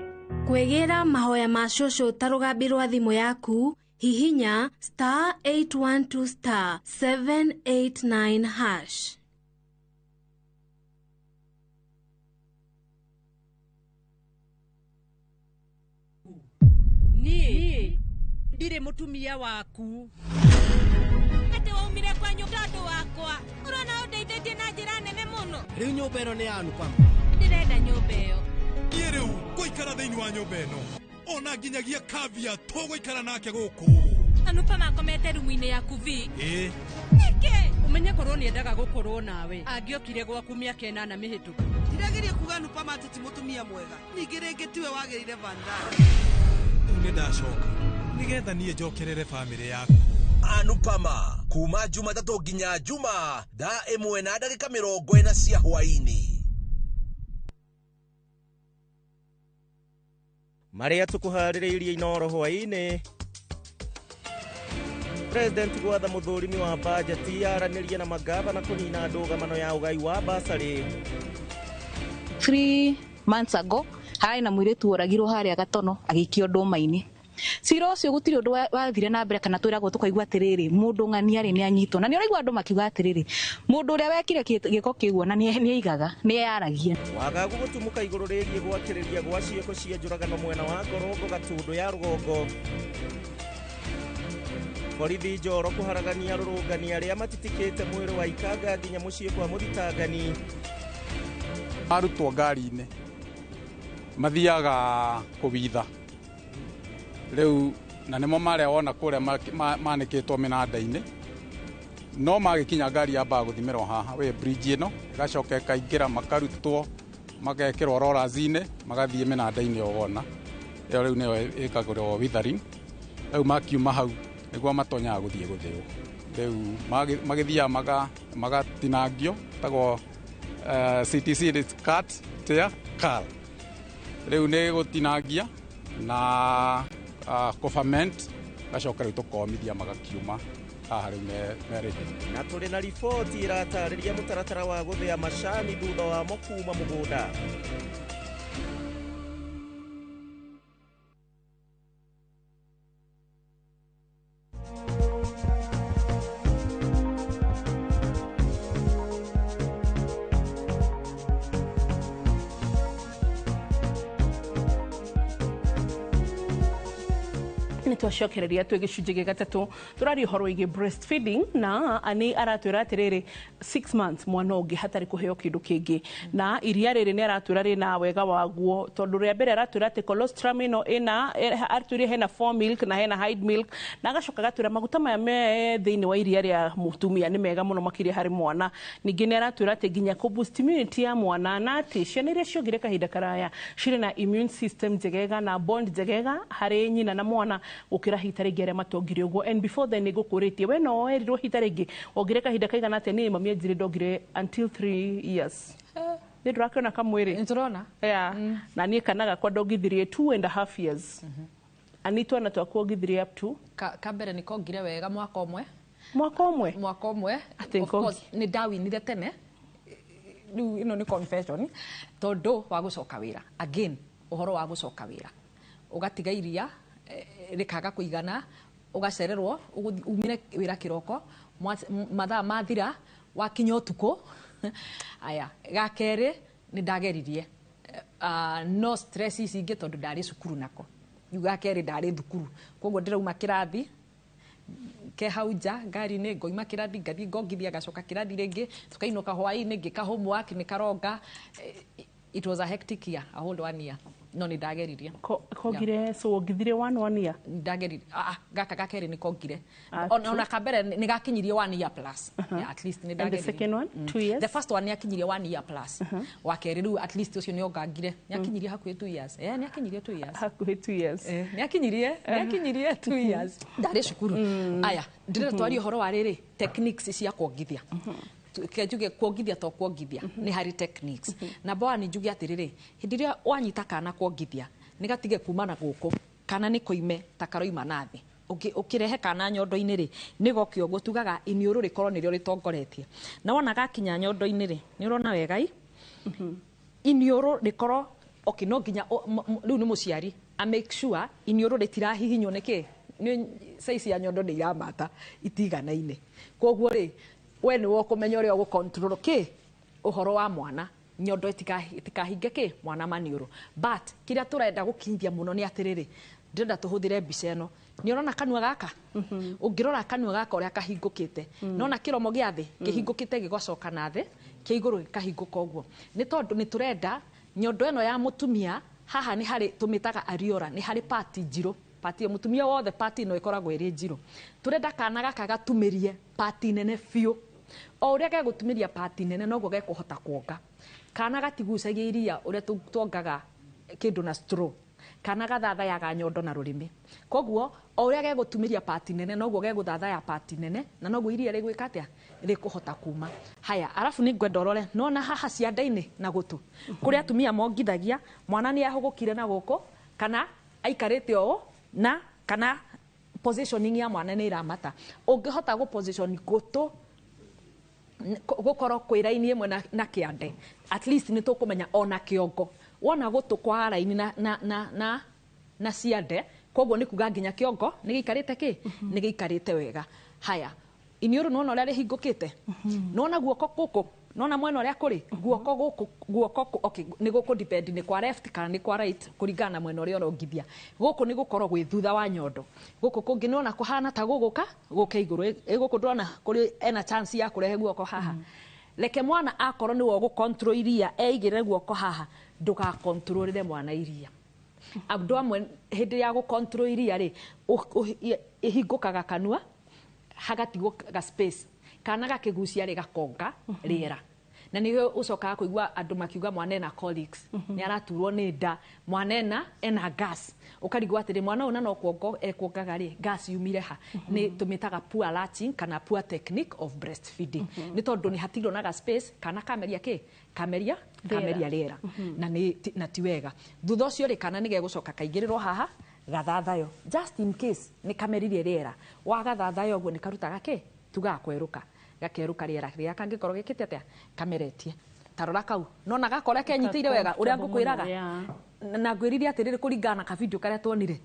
Kwĩgĩra mahoya ma cũcũ ta rũgambi rwa thimũ yaku, hihinya *812*789#. Niĩ ndirĩ mũtumia waku. Ati waumire kwanyu tondũ wakwa. Ũrona ũndeithĩtie na njĩra nene mũno. Rĩu nyũmba ĩno nĩ yanu Pam. Ndĩrenda nyũmba ĩyo. Niĩ rĩu ngũikara thĩinĩ wa nyũmba ĩno. Ona nginyagia Kavia tũgũikara nake gũkũ. Anupa makomete rumu-inĩ yaku vi. Ĩĩ. Nĩkĩ? Ũmenye korwo nĩendaga gũkorwo nawe. Angĩokire gwaku mĩaka 8 mĩhĩtũku. Ndirageria kuga Anupa mateti mũtumia mwega. Ningĩ rĩngĩ tiwe wagĩrĩire Vandana. Nĩ ndacoka nĩgetha niĩ njokerere bamĩrĩ yaku. Anupama kuma Jumatatu nginya Juma thaa 1:40 cia hwainĩ. Marĩa tũkũharĩrĩirie inoro hwainĩ. President gwatha mũthũrimi wa bajeti yaranĩria na magavana kũnina ndũgamano ya ũgai wa basarĩ. 3 months ago harĩ na mũirĩtu ũragirwo harĩa Gatono agĩikio ndũma-inĩ. Cira ũcio gũtirĩ ũndũ wathire na mbere kana twĩragwo tũkaigua atĩrĩrĩ mũndũ ng'aniarĩ nĩ anyitwo, na nĩ ũraigua andũ makiuga atĩrĩrĩ mũndũ ũrĩa wekire gĩko kĩu na nĩ aigaga nĩ yaragia. Wagagu gũtumũka igũrũ rĩgiĩ gwakĩrĩria gwa ciĩko cia njũragano mwena wa Ngorongo Gatũndũ ya rũgongo. Borithi Njoro kũharagania rũrũngani arĩa matitikĩte mwĩrĩ wa Ikanga nginya mũciĩ kwa mũthitangani. Arutwo ngari-inĩ mathiaga kũbitha rĩu na nĩmo marĩa wona kũrĩa manĩkĩtwo mĩnanda-inĩ, no magĩkinya ngari yambaga gũthimĩrwo haha wĩ bridge ĩno ĩgacoka ĩkaingĩra makarutwo magekĩrwo rollers-inĩ magathiĩ mĩnanda-inĩ o wona ĩyo rĩu nĩyo ĩkagũrwo withering. Rĩu makiuma hau nĩguo matonyaga gũthiĩ gũthĩo. Rĩu magĩthiaga magatinangio tagwo CTC cut tear car. Rĩu nĩ gũtinangia na government gacoka rĩu tũkomithia magakiuma haha rĩu merĩhĩ. Na tũrĩ na riboti ĩratarĩria mũtaratara wa gũthĩa macani thutha wamo kuma mũgũnda. Nĩ nä twacokereria twä gä cunjä gä gatatå tå rari å horo igä breastfeeding na nä aratwä ra atä rä rä 6 months mwana å ngä hatarä kå heo kä ndå kä ngä na iria rä rä nä aratwä ra rä na wega waguo tondå rä a mbere aratwä ra atä colostrum ä no aratwä ra hena 4 milk na hena hide milk na agacoka agatwä ra maguta maya me thä inä wa iria rä a må tumia nä mega må no makä harä mwana ningä nä aratwä ra atä nginya kå boost immunity ya mwana na atä ciana iria ciongä re kahinda karaya cirä na immune system njegega na bond njegega harä nyina na mwana gå kä ra hita rä ngä arä a matongire å guo and before then nä ngå kå rä tie we no erirwo hita rä ngä ongä re kahinda kaigana atä nä mami anjirä ndongire until 3 years nä ndå rakä ona kamwä rä nä tå rona na niä kana gakwa ndongithirie 2.5 years anitwana twakwa ongithirie up to kambere nä kongire wega mwaka å mwe nä ndawinire tene riu ino nä confession tondå wa gå coka wä ra again å horo wa gå coka wä ra å gatiga iria rä kaga kå igana å gacererwo umire wä ra kä roko mathaa mathira wakinya å tukå aya gakerä nä ndageririe no stress ici ingä tondå ndarä cukuru nako riu gakerä ndarä thukuru koguo ndä rauma kä rathi ke hau nja ngari-inä ngoima kä rathi ngathi ngongithia gacoka kä rathi rä ngä tå kainå ka hwainä ngä ka homework nä karonga it was a hectic year a whole 1 year no nä ndageririe kongire so wongithirie 1 year ndageririe gaka gakerä nä kongire ona kambere nä gakinyirie 1 year plus at least nä ndageririe the second one 2 years the first one nä akinyirie 1 year plus wa kerä riu at least ucio nä ongangire nä akinyirie hakuhä 2 years nä akinyirie 2 years hakuhä 2 years nä akinyirie 2 years ndarä cukuru aya ndä rä twaria å horo wa rä rä techniques cia kuongithia kenjuge kuongithia to kuongithia nä harä techniques na boa nä njuge atä rä rä hä ndä ä rä a wanyita kana kuongithia nä gatige kumana gå kå kana nä koime ta karoima nathä å kä rehe kana nyondo-inä rä nä gokä å guo tugaga iniå rå rä korwo nä rä o rä tongoretie na wona gakinya nyondo-inä rä nä å rona wegai iniå rå rä korwo no nginya rä u nä må ciari a make sure iniå rå rä tirahihinywo nä kä saici ya nyondo nä iramata itiganaine koguo rä we nä wo kå menya å rä a å gå control kä å horo wa mwana nyondo itikahinge kä mwana maniå rå but kä rä a tå renda gå kinyithia må no nä atä rä rä ndärenda tå hå thä re mbica ä no nä orona kanua gaka å ngä rora kanua gaka å rä a kahingå kä te nona kä romo gä a thä kä hingå kä te gä gocoka na thä kä igå rå gä kahingå ka å guo nä tondå nä tå renda nyondo ä no ya må tumia haha nä harä tå mä taga ariora nä harä pati njirå pati må tumia wothe pati no ä koragwo ä rä njirå tå renda kana gaka gatumä rie pati nene biå o å rä a gegå tumä ria pati nene noguo gekå hota kuonga kana gatigucagia iria å rä a tuongaga kä ndå na straw kana gathathayaga nyondo na rå rä mä koguo o å rä a gegå tumä ria pati nene noguo gegå thathaya pati nene na noguo iria rä gwä ka atä a rä kå hota kuma haya arabu nä ngwenda å rore nona haha cianda-inä na gå tå kå rä a atumia mongithagia mwana nä ahå gå kire na gå kå kana aikarä te å na kana positioning ya mwana nä iramata å ngä hota gå position gå tå gå korwo kwä raini ä mwe na kä ande at least nä tå kå menya ona kä ongo wona gå tå kwa raini na ciande koguo nä kuga nginya kä ongo nä gä ikarä te kä nä gä ikarä te wega haya iniå rå nona å rä a rä hingå kä te nona guoko gå kå nona mwena å rä a kå rä guoko nä gå kå depend nä kwa left kana nä kwa right kå ringana na mwena å rä a å rongithia gå kå nä gå korwo gwä thutha wa nyondo gå kå kå ngä nona kå hana ta gå gå ka gå ke igå rå ä gå kå ndårona kå rä ena chance ya kå rehe guoko haha reke mwana akorwo nä wo gå control iria eigä re guoko haha ndå ga control re mwana iria andå amwe hä ndä ya gå control iria rä ä hingå kaga kanua hagatigwo ga space kana gakä gucia rä gakonga rä era na nä å cokaga kå igua andå makiuga mwana ena colics nä araturwo nä nda mwana ena gas å karigwo atä rä mwana å na no kuongo ekuongaga rä gas yumire ha nä tå mä taga poor latching kana poor technique of breastfeeding nä tondå nä hatirwo na ga space kana kameria kä kameria rä era na ti wega thutha å cio rä kana nä gegå coka kaingä rä rwo haha gathathayo just in case nä kameririe rä era wagathathayo å guo nä karutaga kä tugaga kwerå ka gakerå rä era rä a kangä korwo gä kä te atä a kameretie tarora kau nona gakora kenyitä ire wega å rä a ngå kwä raga na ngwä rire atä rä rä kå ringana na kabidio karä a tuonire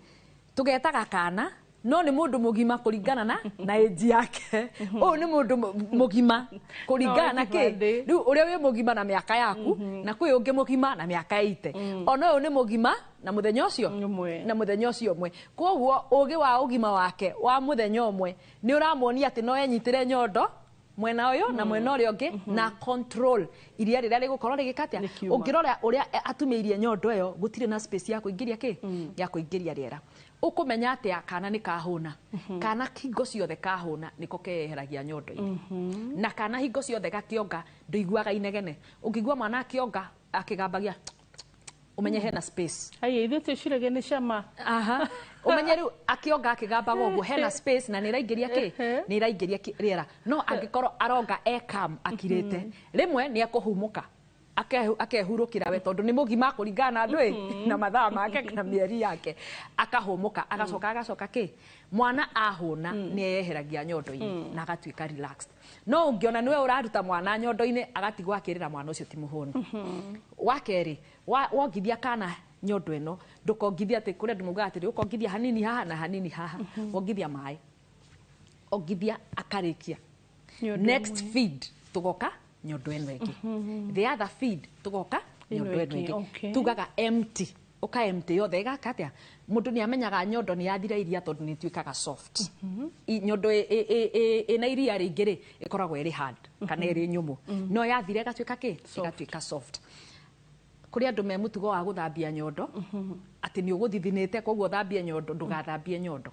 tå getaga kana no nĩ mũndũ mũgima kũringana na age yake. Ũyũ nĩ mũndũ mũgima kũringana na kĩ. Rĩu ũrĩa wĩ mũgima na mĩaka yaku na kwĩ ũngĩ mũgima na mĩaka 80. Ona ũyũ nĩ mũgima na mũthenya ũcio ũmwe. Koguo ũgĩ wa ũgima wake wa mũthenya ũmwe nĩ ũramuonia atĩ no enyitĩre nyondo mwena ũyũ na mwena ũrĩa ũngĩ na control iria rĩrĩa rĩgũkorwo rĩgĩkatia. Ũngĩrora ũrĩa atumĩirie nyondo ĩyo gũtirĩ na space ya kũingĩria kĩ, ya kũingĩria rĩera. Ũkũmenya atĩ kana nĩ kahũna, kana hingo ciothe kahũna nĩko keheragia nyondo-inĩ, na kana hingo ciothe gakĩonga ndũiguaga inegene. Ũngĩigua mwana akĩonga akĩgambagia umenye hena space. Ai ithuĩ twĩciragia nĩ cama. Umenye rĩu akĩonga akĩgambaga ũguo hena space na nĩ iraingĩria kĩ, nĩ iraingĩria rĩera. No angĩkorwo aronga ekam akirĩte rĩmwe nĩ ekũhumũka akehurũkĩra we tondũ nĩ mũgima kũringana na andũ na mathaa make kana mĩeri yake, akahũmũka agacoka kĩ, mwana ahũna nĩ eyeheragia nyondo-inĩ na agatuĩka relaxed. No ũngĩona nĩwe ũraruta mwana nyondo-inĩ agatigwo akĩrĩra mwana ũcio ti mũhũnu. Wa kerĩ wongithia kana nyondo ĩno ndũkongithia atĩ kũrĩa andũ maugaga atĩrĩ ũkongithia hanini haha na hanini haha. Wongithia maĩ, ongithia akarĩkia, next feed tũgoka nyondo ĩno ĩngĩ, the other feed tũgoka nyondo ĩno ĩngĩ. Tugaga empty, ũka empty yothe ĩgaka atĩa. Mũndũ nĩ amenyaga nyondo nĩ yathira iria tondũ nĩ ĩtuĩkaga soft. Nyondo ĩna iria rĩingĩ rĩ ĩkoragwo ĩrĩ hard kana ĩrĩ nyũmũ, no yathira ĩgatuĩka kĩ, ĩgatuĩka soft. Kũrĩ andũ me mũtugo wa gũthambia nyondo atĩ nĩ ũgũthithinĩte koguo thambie nyondo. Ndũgathambie nyondo.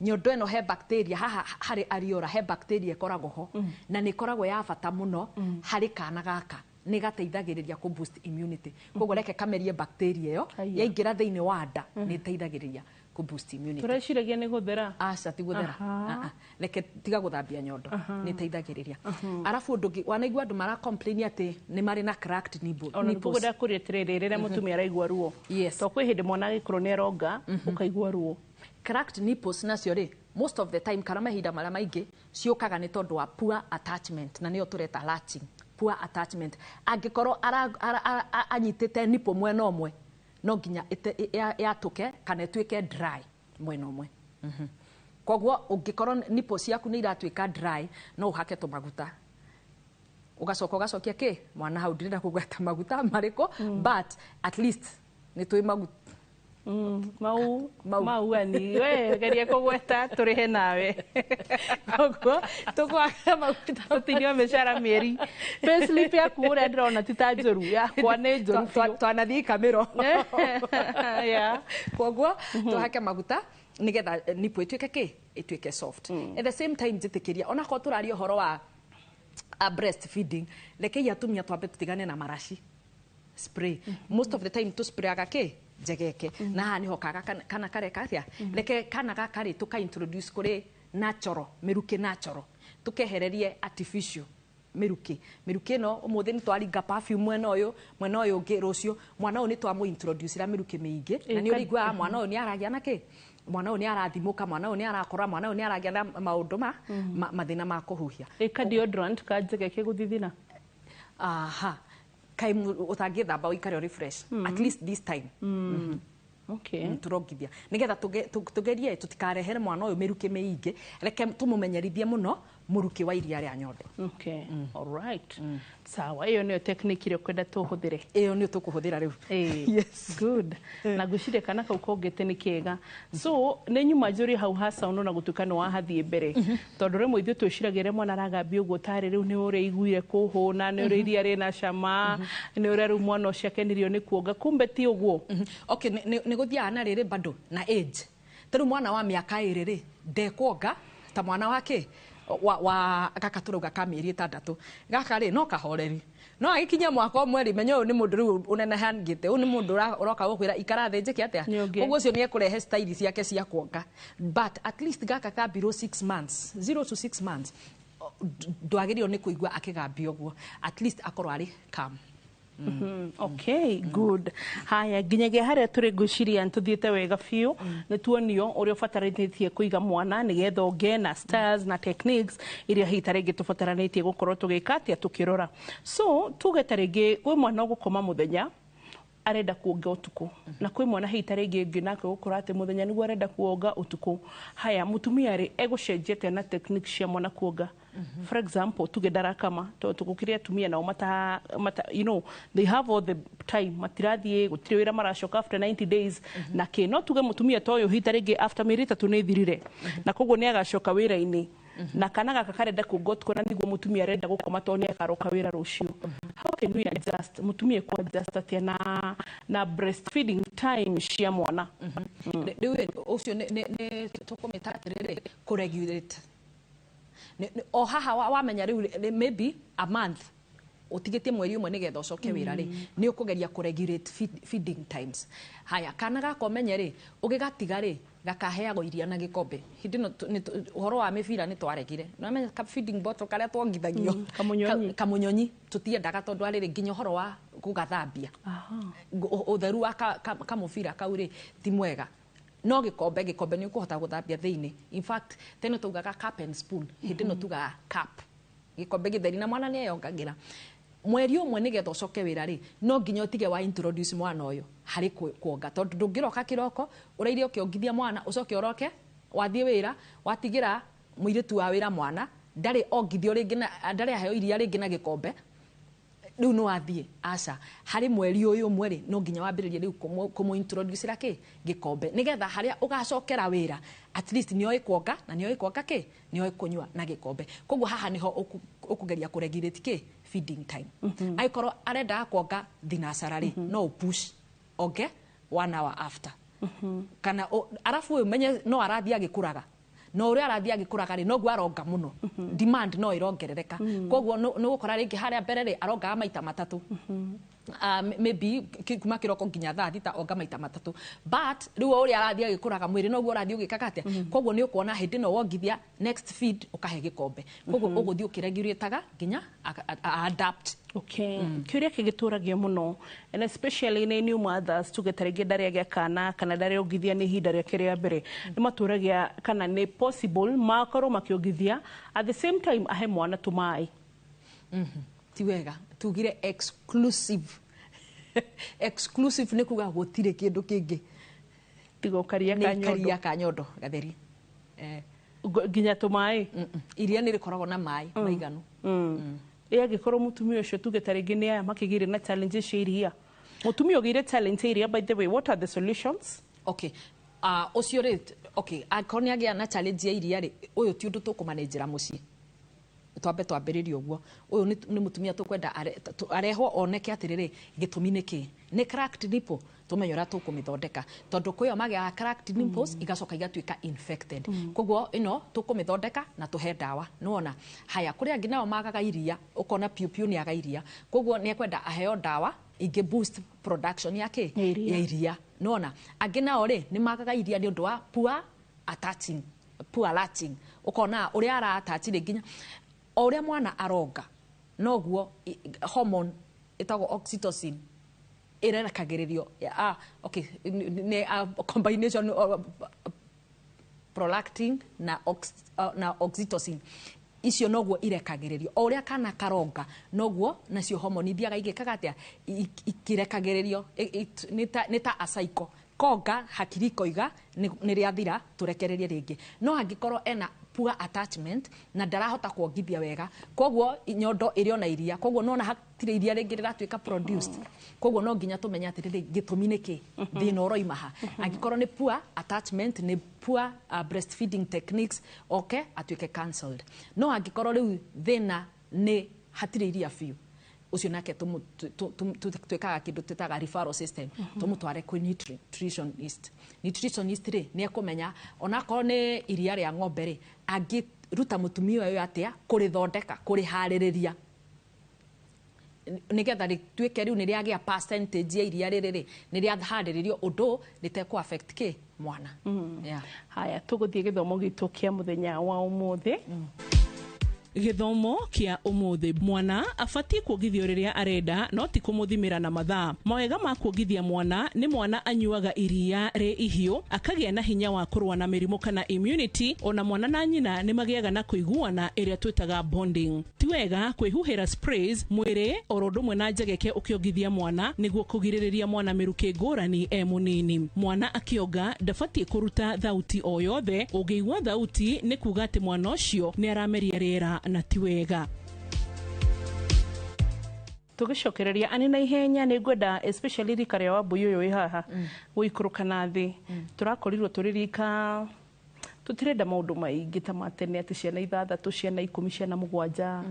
Nyondo ĩno he bacteria haha harĩ ariora, he bacteria ĩkoragwo ho na nĩ ĩkoragwo ya bata mũno harĩ kana gaka. Nĩ gateithagĩrĩria ku boost immunity. Koguo reke kamerie bacteria ĩyo yaingĩra thĩinĩ wa nda nĩ ĩteithagĩrĩria ku boost immunity. Tũreciragia nĩ gũthera. Aca ti gũthera. Reke tiga gũthambia nyondo nĩ ĩteithagĩrĩria. Arabu ũndũ ũngĩ wanaigua andũ mara complain atĩ nĩ marĩ na cracked nipple. Ona tũgũda kũrĩa atĩrĩrĩ rĩrĩa mũtumia araigua ruo. To kwĩ hĩndĩ mwana agĩkorwo nĩ aronga ũkaigua ruo. Cracked nipples nacio rĩ most of the time kana mahinda marĩa maingĩ ciũkaga nĩ tondũ wa poor attachment na nĩyo tũreta latching. Poor attachment. Angĩkorwo anyitĩte nipple mwena ũmwe no nginya yatũke kana ĩtuĩke dry mwena ũmwe. Koguo ũngĩkorwo nipple ciaku nĩ iratuĩka dry no ũhake tũmaguta ũgacokia kĩ, mwana hau ndirenda kũgweta maguta marĩkũ but at least nĩ twĩ maguta mau ani we geria kũgweta tũrĩhe nawe. Koguo tũkwaka maguta ũtinio mĩcara mĩeri. Payslip yaku ũrĩa ndĩrona ti ta njũru, yakwa nĩ njũru biũ. Twanathiĩ Kamĩro. Koguo tũhake maguta nĩgetha nipple ĩtuĩke kĩ, ĩtuĩke soft. At the same time njĩtĩkĩria onakorwo tũraria ũhoro wa breastfeeding, rekei atumia twambe tũtigane na maraci spray. Most of the time tũsprayaga kĩ, njegeke na haha nĩho kana kareka atĩa. Reke kana gaka rĩ tũka introduce kũrĩ natural, mĩrukĩ natural, tũkehererie artificial mĩrukĩ. Mĩrukĩ ĩno ũmũthĩ nĩ twaringa perfume mwena ũyũ ũngĩ rũciũ mwana ũyũ nĩ twamũ introduce ra mĩrukĩ mĩingĩ na nĩ ũraigua mwana ũyũ nĩ aragĩa na kĩ, mwana ũyũ nĩ arathimũka, mwana ũyũ nĩ arakora, mwana ũyũ nĩ aragĩa na maũndũ mathĩna ma kũhuhia. Ka deodorant ka njegeke gũthithina. Kai ũtangĩthamba ũikare ũrĩ fresh at least this time. Tũrongithia nĩgetha tũgerie tũtikarehere mwana ũyũ mĩrukĩ mĩingĩ, reke tũmũmenyerithie mũno mũrukĩ wa iria rĩa nyondo. Alright. Sawa, ĩyo nĩyo technique ĩrĩa ũkwenda tũhũthĩre. Ĩyo nĩyo tũkũhũthĩra rĩu. Yes, good. Na ngwĩciria kana kau kongete nĩ kega. So nĩ nyuma njũri hau hasa ona gũtuĩka nĩ wahathiĩ mbere tondũ rĩmwe ithuĩ twĩciragia rĩrĩa mwana aragambia ũguo tarĩ rĩu nĩ ũrĩa iguire kũhũna, nĩ ũrĩa iria rĩna cama, nĩ ũrĩa rĩu mwana ũcio akenirio nĩ kuonga, kumbe ti ũguo. Okay, nĩ gũthiaga na rĩrĩ bado na age. Tarĩu mwana wa mĩaka ĩrĩ rĩ ndekuonga ta mwana wake wa gaka tũrauga ka mĩeri 6 gaka rĩ no kahoreri, no agĩkinya mwaka ũmwe rĩ menya ũyũ nĩ mũndũ rĩu ũnenehangĩte, ũyũ nĩ mũndũ ũroka gũkwĩra ikara thĩ njĩke atĩa. Ũguo ũcio nĩ ekũrehe style ciake cia kuonga, but at least gaka ka below 6 months, 0 to 6 months ndwagĩrĩirwo nĩ kũigua akĩgambia ũguo, at least akorwo arĩ calm. Okay, good. Haya, nginyagia harĩa tũrĩ ngwĩciria nĩtũthiĩte wega biũ, nĩ tuonio ũrĩa ũbataranĩtie kũiga mwana nĩgetha ũgĩe na styles na techniques iria hihi tarĩngĩ tũbataranĩtie gũkorwo tũgĩka atĩa tũkĩrora. So tuge tarĩngĩ kwĩ mwana ũgũkoma mũthenya arenda kuonga utuku na kwi mwana hita ringi ngi nake gukora ati muthenya niguo arenda kuonga utuku haya mutumia ri egucenjete na technique cia mwana kuonga for example tuge darakama to tukukiria tumia na mata you know they have all the time matirathie gutire wira maracoka after 90 days na ke no tuge mutumia toyo hita ringi after mirita tu nithirire na koguo ni agacoka wira-ini na kana gaka karenda kugot kona niguo mutumia arenda gukoma to ni akaroka wira rucio how can we adjust mutumia ku adjust atia na breastfeeding time cia mwana riu ucio ne tukumita riri ku regulate o haha wamenya riu maybe a month utigitie mweri umwe nigetha ucoke wira ri ni ukugeria ku regulate feeding times haya kana gakomenya ri ugigatiga ri gakaheago iria na gikombe hindi no uhoro wa mibira ni twaregire no menya ka feeding bottle karia twongithagio kamunyonyi tutiendaga tondu ariri nginya uhoro wa gugathambia utheru wa kamubira kau ri ti mwega no gikombe ni ukuhota guthambia thiini in fact teno tugaga cup and spoon hindi no tugaga cup gikombe githeri na mwana ni eyongagira mweri umwe nigetha ucoke wira ri no nginya utige wa introduce mwana uyu hari kuonga tondu ndungiroka kiroko urairie ukiongithia mwana ucoke uroke wathie wira watigira muiritu wa wira mwana ndari ongithio ringi na ndari aheo iria ringi na gikombe riu no athie aca hari mweri uyu umwe ri no nginya wambiririe riu kumu introduce rake gikombe nigetha haria ugacokera wira at least ni oi kuonga na ni oi kuonga ke ni oi kunywa na gikombe koguo haha niho ukugeria kuregulate ke feeding time aikoro arenda kuonga thinacara ri no push okay 1 hour after kana arafu umenye no arathia gikuraga no uri arathia gikuraga ri no gwa aronga muno demand no irongerereka koguo no gukora ringi haria mbere ri aronga maita matatu maybe kuma kiroko nginya thaa thita onga maita matatu but riu uri arathia gikuraga mwiri no gwa arathia ugikaka atia koguo ni ukuona hindi no wongithia next feed ukahe gikombe koguo uguthio kiregulataga nginya adapt kiuria kigituragio muno and especially in new mothers tugetarege ndari ya kana kana ndari ongithia ni hinda ria kiria mbere ni maturagia kana ni possible makoro makiongithia at the same time ahe mwana tumai ti wega tugire exclusive ni kuga gutire kindu kingi tigo karia kanyondo gatheri ginya tumai iria ni rikoragwo na mai maiganu gikorwo mutumia ucio tugetarege ni aya makigire na challenges cia iria mutumia ugire challenge iria by the way what are the solutions okay ucio ri okay akoni agia na challenge ya iria ri uyu ti undu tukumanejera mucii twambiririe uguo uyu ni mutumia tukwenda arehwo oneke atiriri gitumi niki ni cracked nipple tumenyora tukumithondeka tondu kuyo magia cracked nipples igacoka igatuika infected koguo ino tukumithondeka na tuhe dawa nuona haya kuria nginao magaga iria ukona piu ni aga iria koguo ni ekwenda aheo dawa inge boost production yake ya iria nuona anginao ri ni magaga iria ni undu wa poor latching ukona uria ara attach nginya oria mwana aronga noguo hormone itago oxytocin irekagiririo okay ne combination prolactin na oxytocin icio noguo irekagiririo oria kana karonga noguo nacio hormone ithiaga igikaga atia ikirekagiririo nita a cycle konga hakiri koiga ni riathira turekererie ringi no angikorwo ena poor attachment na ndarahota kuongithia wega koguo nyondo irio na iria koguo nona hatire iria ringi riratuika produced koguo no nginya tumenya atiriri gitumi niki thina uroimaha angikorwo ni poor attachment ni poor breastfeeding techniques okay atuike cancelled no angikorwo riu thina ni hatire iria fiu ucio nake twikaga kindu twitaga referral system tumutware kwi nutritionist ri ni ekumenya ona korwo ni iria ria ng'ombe ri angiruta mutumia uyu atia kurithondeka kurihaririria nigetha rituike riu ni riagia percentage ya iria riri ri ni riahariririo undu riteku affect ki mwana haya tuguthie githomo gitu kia muthenya wa umuthi Githomo kia umuthi mwana afati kuongithio riria arenda no ti kumuthimira na mathaa. Mawega ma kuongithia mwana ni mwana anyuaga iria ri ihio akagia na hinya wa kurua na mirimu kana immunity, ona mwana na nyina ni magiaga na kuiguana iria twitaga bonding. Ti wega kwihuhira sprays mwiri orodumwe na njegeke ukiongithia mwana niguo kugiririria mwana miruki ngurani munini. Mwana akioga ndafati kuruta thauti o yothe, ungiigua thauti ni kuga ati mwana ucio ni arameria riera na ti wega. Tugicokereria ani na ihenya ni ngwenda especially rikare wa mbuyu uyu wi haha guikuruka na thi turakorirwo turirika tutirenda maundu maingi ta matene ati ciana 6 ciana 10 ciana 7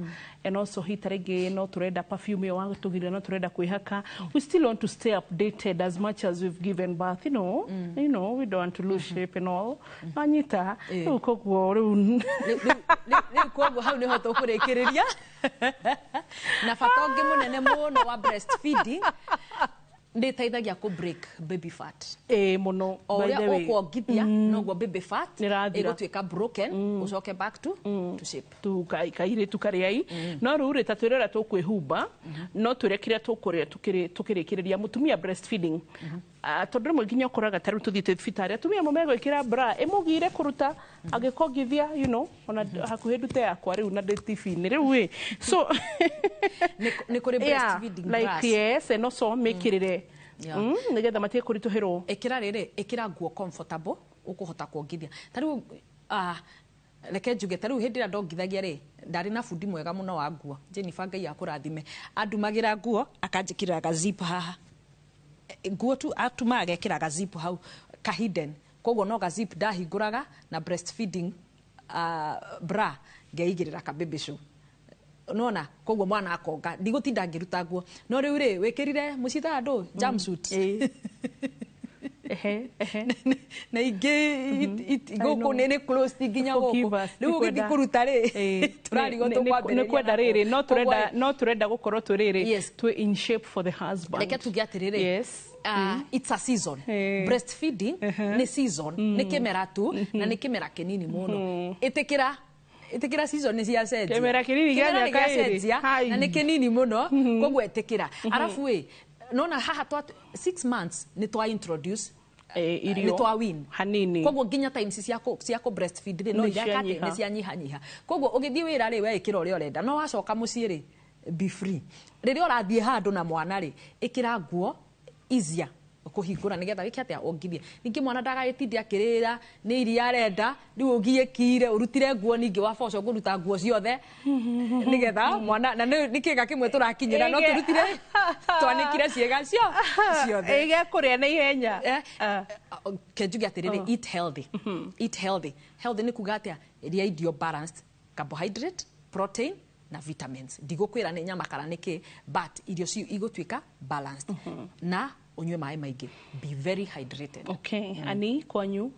and also hitaringi no turenda perfume yo wa tugire no turenda kwihaka. We still want to stay updated as much as we've given birth, you know we don't want to lose shape and all. Anyita ukogwo riu kogwo hau ni hoto kurekereria na fatonge munene muno wa breastfeeding nditeithagia ku break baby fat muno oria ukuongithia noguo baby fat igutwika broken ucoke back to shape tu kaire tukariai no rure tatwirera tukwihumba no turekire tukuria tukirikiria mutumia breastfeeding tondu mwe nginya koraga taru tuthite thibitari atumia mumego ikira bra emugire kuruta agikongithia ona hakuhe ndute yakwa riu na TV ni riu so ni kuri breastfeeding like yes and also mekirire nigetha matie kurituhirwo ikira nguo comfortable ukuhota kuongithia tariu reke njuge tariu hindi ria ndongithagia ri ndari na fundi mwega muno wa nguo Jennifer Ngai akurathime andumagira nguo akanjikira ga zip haha nguo tu atuma agekira ga zip hau ka hidden koguo no ga zip ndahinguraga na breastfeeding bra ngeigirira ka baby shoe nona koguo mwana akonga ndigutinda ngiruta nguo no riu ri wikirire mucita andu jumpsuit na ingi guku ni close nginya guku riu githi kuruta ri turarigo tukwambiriria ni kwenda riri no turenda gukorwo turiri to in shape for the husband. Reke tuge atiriri it's a season. Breastfeeding ni season ni kimera tu na ni kimera kinini muno itikira season ni cia sense kimera kinini gya kairi na ni kinini muno koguo itikira arafu nona haha twa 6 months ni twa introduce irio ni twa win hanini koguo nginya times cia ku breastfeed no irakate ni cia nyiha koguo ugithie wira ri we ikira uri orenda no wacoka mucii ri be free riri urathie handu na mwana ri ikira nguo easier kuhingura nigetha wiki atia ongithie ningi mwana ndagaitindi akirira ni iria arenda riu ugiekire urutire nguo ningi wa foco nguruta nguo ciothe nigetha mwana na nikiga kimwe turakinyira no turutire twanikire ciega ciothe ige kuria na ihenya kenjugi atiriri eat healthy ni kuga atia iria idio balanced carbohydrate protein na vitamins ndigukwira ni nyama kana niki but irio cio igutwika balanced na unywe mai maingi be very hydrated. Okay ani kwanyu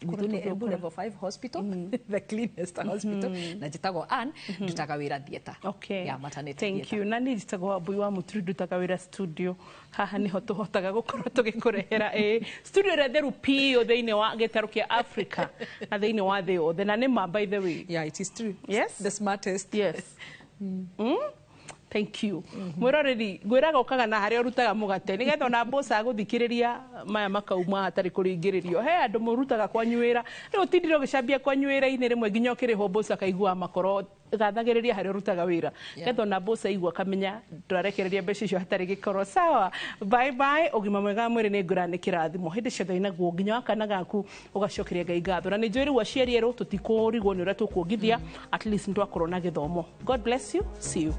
Gutuni Embu level 5 hospital the cleanest hospital na jitago an dutaga wira theater ya maternity thank you nani jitago Abui wa Muturi dutaga wira studio haha niho tuhotaga gukorwo tugikurehera studio re theru pio theine wa getaru kia Africa na theine wa the othe na nima by the way it is true the smartest thank you mwiroreri gwiraga ukaga na haria urutaga mugate nigetha na mboca guthikiriria maya makauma hatari kuringiririo he andu murutaga kwanyuira riu tindire gicambia kwanyuira ine rimwe nginya ukiriho mboca kaigua makoro gathagiriria haria urutaga wira getha na mboca igua kamenya turarekereria mbeca icio hatari gikoro sawa bye bye ugima mwega mwiri ni ngurani kirathimo hindi ciothe inaguo nginya wakana gaku ugacokeria Ngai ngatho na ni njwiri wa cieri eru tutikurigwo ni uria tukuongithia at least ndwakorwo na githomo. God bless you, see you.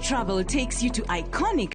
Travel takes you to iconic